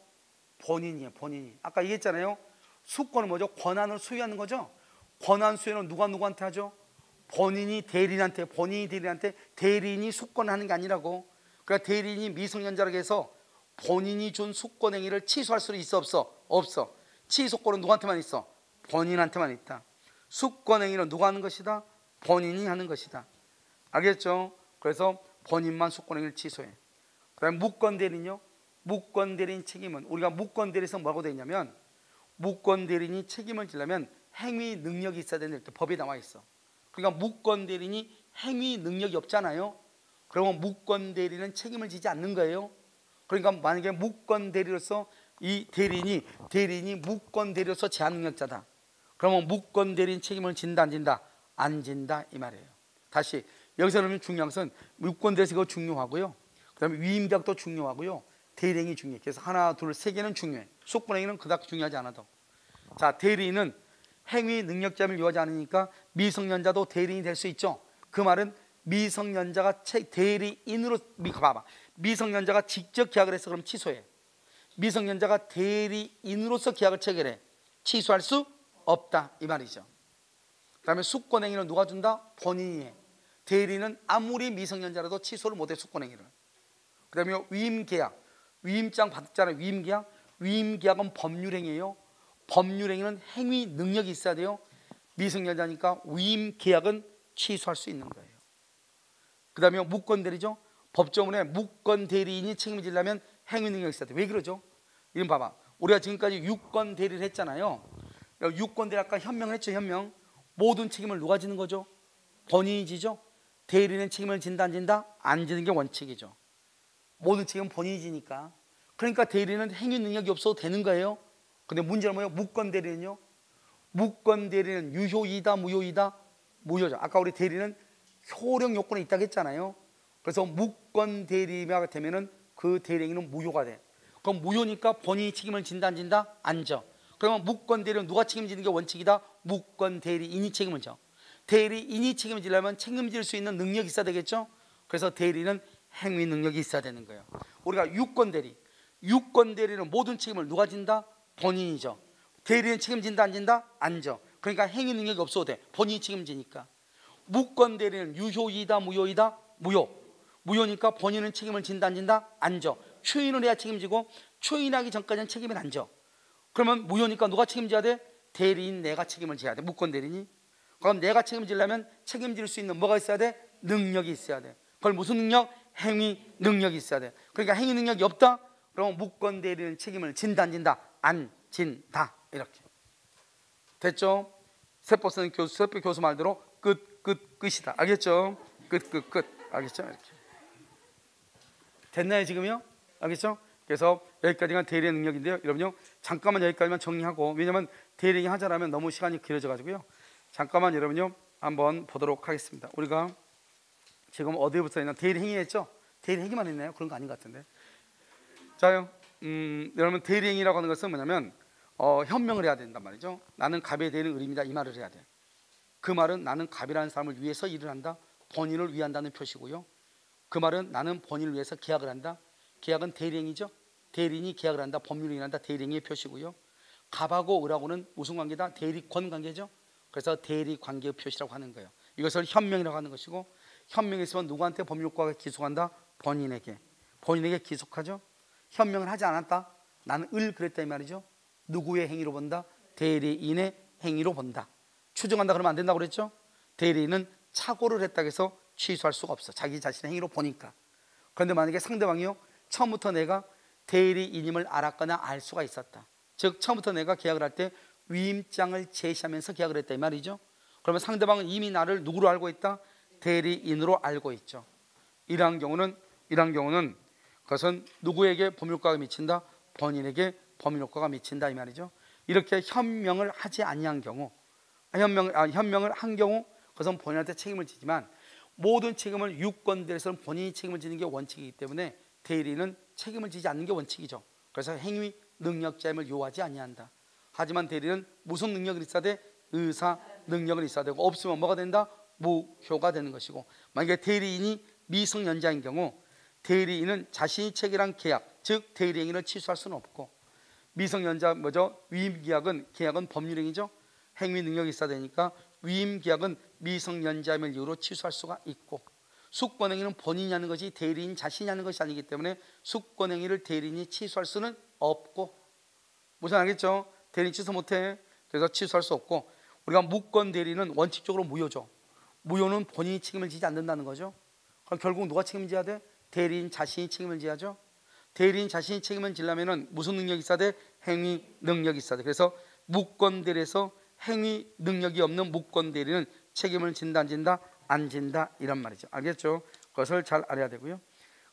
본인이에요. 본인이. 아까 얘기했잖아요. 수권은 뭐죠? 권한을 수여하는 거죠. 권한 수여는 누가 누구한테 하죠? 본인이 대리인한테 대리인이 숙권하는 게 아니라고. 그러니까 대리인이 미성년자라고 해서 본인이 준 숙권 행위를 취소할 수 있어 없어? 없어. 취소권은 누구한테만 있어? 본인한테만 있다. 숙권 행위는 누가 하는 것이다? 본인이 하는 것이다. 알겠죠? 그래서 본인만 숙권 행위를 취소해. 그다음에 무권 대리인요. 무권 대리인 책임은, 우리가 무권 대리에서 뭐라고 되어 있냐면, 무권 대리인이 책임을 지려면 행위 능력이 있어야 되는 이렇게 법에 나와 있어. 그러니까 무권 대리인이 행위 능력이 없잖아요. 그러면 무권 대리는 책임을 지지 않는 거예요. 그러니까 만약에 무권 대리로서 이 대리인이 무권 대리로서 제한 능력자다. 그러면 무권 대리인 책임을 진다 안 진다? 안 진다 이 말이에요. 다시 여기서 그러면 중요한 것은 무권 대리가 그거 중요하고요. 그다음에 위임계약도 중요하고요. 대리인이 중요해. 그래서 하나, 둘, 세 개는 중요해. 숙권행위는 그닥 중요하지 않아도. 자, 대리인은 행위 능력자를 요하지 않으니까 미성년자도 대리인이 될 수 있죠. 그 말은 미성년자가 대리인으로, 봐봐, 미성년자가 직접 계약을 해서 그럼 취소해. 미성년자가 대리인으로서 계약을 체결해. 취소할 수 없다 이 말이죠. 그 다음에 숙권행위는 누가 준다? 본인이 해. 대리인은 아무리 미성년자라도 취소를 못해. 숙권행위를. 그 다음에 위임계약, 위임장 받았잖아요. 위임계약은 법률행위예요. 법률행위는 행위 능력이 있어야 돼요. 미성년자니까 위임계약은 취소할 수 있는 거예요. 그 다음에 무권대리죠. 법조문에 무권대리인이 책임을 지려면 행위 능력이 있어야 돼요. 왜 그러죠? 이건 봐봐, 우리가 지금까지 유권대리를 했잖아요. 유권대리 아까 현명을 했죠. 현명. 모든 책임을 누가 지는 거죠? 본인이 지죠. 대리인은 책임을 진다 안 진다? 안 지는 게 원칙이죠. 모든 책임은 본인이 지니까. 그러니까 대리인은 행위 능력이 없어도 되는 거예요. 근데 문제는 뭐예요? 무권대리는요. 무권대리는 유효이다 무효이다? 무효죠. 아까 우리 대리는 효력 요건이 있다고 했잖아요. 그래서 무권대리가 되면은 그 대리인은 무효가 돼. 그럼 무효니까 본인이 책임을 진다 안 진다? 안 져. 그러면 무권대리는 누가 책임지는 게 원칙이다? 무권대리인이 책임을 져. 대리인이 책임을 지려면 책임질 수 있는 능력이 있어야 되겠죠. 그래서 대리는 행위 능력이 있어야 되는 거예요. 우리가 유권대리는 모든 책임을 누가 진다? 본인이죠. 대리는 책임진다 안 진다? 안 져. 그러니까 행위 능력이 없어도 돼. 본인이 책임지니까. 무권대리는 유효이다 무효이다? 무효. 무효니까 본인은 책임을 진다 안 진다? 안 져. 추인을 해야 책임지고 추인하기 전까지는 책임을 안 져. 그러면 무효니까 누가 책임져야 돼? 대리인 내가 책임을 져야 돼. 무권대리니. 그럼 내가 책임지려면 책임질 수 있는 뭐가 있어야 돼? 능력이 있어야 돼. 그걸 무슨 능력? 행위 능력이 있어야 돼. 그러니까 행위 능력이 없다? 그럼 무권대리는 책임을 진다 안 진다? 안 진다. 이렇게 됐죠? 세법 교수 말대로 끝이다. 알겠죠? 끝. 알겠죠? 이렇게 됐나요 지금요? 알겠죠? 그래서 여기까지가 대리의 능력인데요. 여러분요, 잠깐만 여기까지만 정리하고, 왜냐면 대리인이 하자라면 너무 시간이 길어져 가지고요. 잠깐만 여러분요 한번 보도록 하겠습니다. 우리가 지금 어디부터 했나? 대리 행위 했죠? 대리 행위만 했나요? 그런 거 아닌 것 같은데. 자요, 여러분 대리 행위라고 하는 것은 뭐냐면 현명을 해야 된단 말이죠. 나는 갑에 대는 의리입니다 이 말을 해야 돼. 그 말은 나는 갑이라는 사람을 위해서 일을 한다, 본인을 위한다는 표시고요. 그 말은 나는 본인을 위해서 계약을 한다. 계약은 대리행위죠. 대리인이 계약을 한다, 법률을 위한다, 대리행위의 표시고요. 갑하고 을하고는 무슨 관계다? 대리권 관계죠. 그래서 대리관계의 표시라고 하는 거예요. 이것을 현명이라고 하는 것이고, 현명이 있으면 누구한테 법률과가 기속한다? 본인에게 기속하죠. 현명을 하지 않았다, 나는 을 그랬다 이 말이죠. 누구의 행위로 본다? 대리인의 행위로 본다. 추정한다 그러면 안 된다고 그랬죠. 대리인은 착오를 했다고 해서 취소할 수가 없어. 자기 자신의 행위로 보니까. 그런데 만약에 상대방이요, 처음부터 내가 대리인임을 알았거나 알 수가 있었다. 즉 처음부터 내가 계약을 할 때 위임장을 제시하면서 계약을 했다 이 말이죠. 그러면 상대방은 이미 나를 누구로 알고 있다? 대리인으로 알고 있죠. 이러한 경우는 그것은 누구에게 법률과가 미친다? 본인에게 법률효과가 미친다 이 말이죠. 이렇게 현명을 하지 아니한 경우, 현명을 한 경우 그것은 본인한테 책임을 지지만, 모든 책임을 유권대리에서는 본인이 책임을 지는 게 원칙이기 때문에 대리인은 책임을 지지 않는 게 원칙이죠. 그래서 행위 능력자임을 요하지 아니한다. 하지만 대리인은 무슨 능력을 있어야 돼? 의사 능력을 있어야 되고, 없으면 뭐가 된다? 무효가 되는 것이고, 만약에 대리인이 미성년자인 경우 대리인은 자신이 체결한 계약, 즉 대리행위를 취소할 수는 없고, 미성년자 위임계약은 법률행위죠. 행위 능력이 있어야 되니까 위임 계약은 미성년자임을 이유로 취소할 수가 있고, 숙권행위는 본인이 하는 것이 대리인 자신이 하는 것이 아니기 때문에 숙권행위를 대리인이 취소할 수는 없고, 무슨 알겠죠? 대리인 취소 못해. 그래서 취소할 수 없고, 우리가 무권 대리는 원칙적으로 무효죠. 무효는 본인이 책임을 지지 않는다는 거죠. 그럼 결국 누가 책임져야 돼? 대리인 자신이 책임을 져야죠. 대리인 자신이 책임을 지려면 무슨 능력이 있어야 돼? 행위 능력이 있어야 돼. 그래서 무권 대리에서 행위 능력이 없는 무권 대리는 책임을 진다 안 진다? 안 진다 이란 말이죠. 알겠죠? 그것을 잘 알아야 되고요.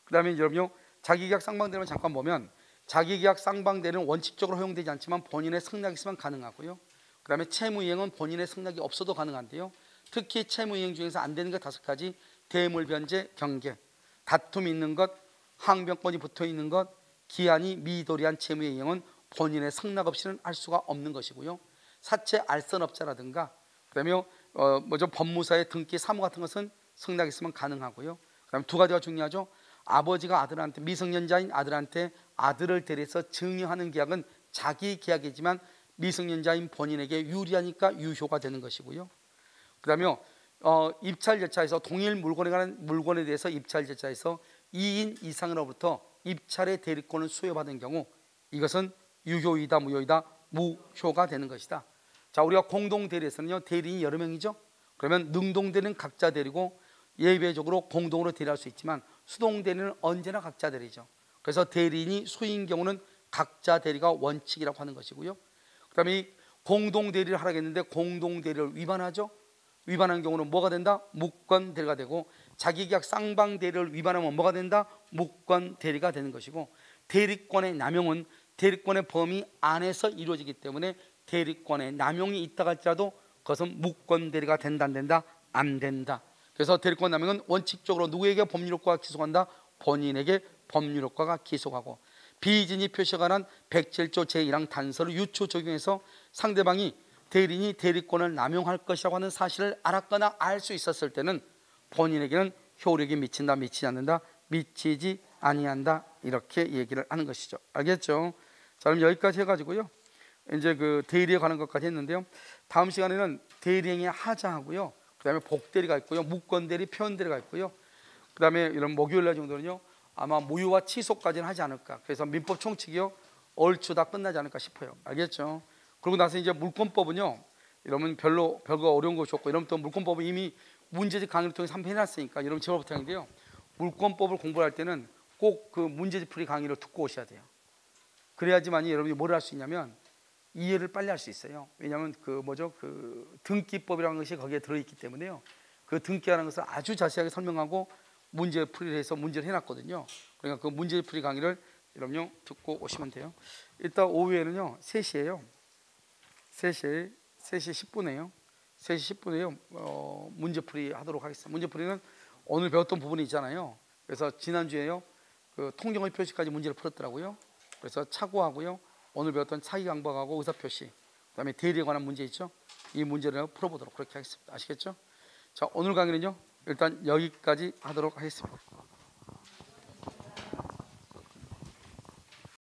그 다음에 여러분요, 자기계약 쌍방대리만 잠깐 보면, 자기계약 쌍방대리는 원칙적으로 허용되지 않지만 본인의 승낙이 있으면 가능하고요. 그 다음에 채무이행은 본인의 승낙이 없어도 가능한데요. 특히 채무이행 중에서 안 되는 것 5가지: 대물변제, 경계, 다툼이 있는 것, 항변권이 붙어 있는 것, 기한이 미도리한 채무이행은 본인의 승낙 없이는 할 수가 없는 것이고요. 사채 알선업자라든가, 그다음에 법무사의 등기 사무 같은 것은 승낙이 있으면 가능하고요. 그다음 2가지가 중요하죠. 아버지가 아들한테, 미성년자인 아들한테 아들을 대리해서 증여하는 계약은 자기 계약이지만 미성년자인 본인에게 유리하니까 유효가 되는 것이고요. 그다음에 입찰 절차에서 동일 물건에 관한 물건에 대해서 입찰 절차에서 2인 이상으로부터 입찰의 대리권을 수여받은 경우 이것은 유효이다 무효이다? 무효가 되는 것이다. 자, 우리가 공동 대리에서는요, 대리인이 여러 명이죠. 그러면 능동 대리는 각자 대리고 예외적으로 공동으로 대리할 수 있지만 수동 대리는 언제나 각자 대리죠. 그래서 대리인이 소인 경우는 각자 대리가 원칙이라고 하는 것이고요. 그다음에 공동 대리를 하라겠는데 공동 대리를 위반하죠. 위반한 경우는 뭐가 된다? 무권 대리가 되고, 자기계약 쌍방 대리를 위반하면 뭐가 된다? 무권 대리가 되는 것이고, 대리권의 남용은 대리권의 범위 안에서 이루어지기 때문에 대리권의 남용이 있다 할지라도 그것은 무권 대리가 된다 안 된다? 안 된다. 그래서 대리권 남용은 원칙적으로 누구에게 법률효과가 기소한다? 본인에게 법률효과가 기소하고, 비진이 표시에 관한 107조 제1항 단서를 유추 적용해서 상대방이 대리인이 대리권을 남용할 것이라고 하는 사실을 알았거나 알 수 있었을 때는 본인에게는 효력이 미친다 미치지 않는다? 미치지 아니한다, 이렇게 얘기를 하는 것이죠. 알겠죠? 자, 그럼 여기까지 해가지고요, 이제 그 대리에 관한 것까지 했는데요. 다음 시간에는 대리행위 하자하고요, 그 다음에 복대리가 있고요, 무권대리, 표현대리가 있고요, 그 다음에 이런 목요일날 정도는요 아마 무효와 취소까지는 하지 않을까. 그래서 민법 총칙이요 얼추 다 끝나지 않을까 싶어요. 알겠죠? 그러고 나서 이제 물권법은요, 여러분 별거 어려운 것이 없고, 여러분 또 물권법은 이미 문제집 강의를 통해서 한번 해놨으니까 여러분 제발 부탁인데요, 물권법을 공부할 때는 꼭 그 문제집 풀이 강의를 듣고 오셔야 돼요. 그래야지만이 여러분이 뭘 할 수 있냐면 이해를 빨리 할 수 있어요. 왜냐하면 그 등기법이라는 것이 거기에 들어있기 때문에요. 그 등기라는 것을 아주 자세하게 설명하고 문제 풀이를 해서 문제를 해놨거든요. 그러니까 그 문제 풀이 강의를 여러분요 듣고 오시면 돼요. 일단 오후에는요 3시에요. 3시 10분에요. 3시 10분에요. 문제풀이 하도록 하겠습니다. 문제풀이는 오늘 배웠던 부분이 있잖아요. 그래서 지난주에요 그 통정의 표시까지 문제를 풀었더라고요. 그래서 착오하고요, 오늘 배웠던 차기 강박하고 의사표시, 그다음에 대리에 관한 문제 있죠. 이 문제를 풀어보도록 그렇게 하겠습니다. 아시겠죠? 자, 오늘 강의는요 일단 여기까지 하도록 하겠습니다.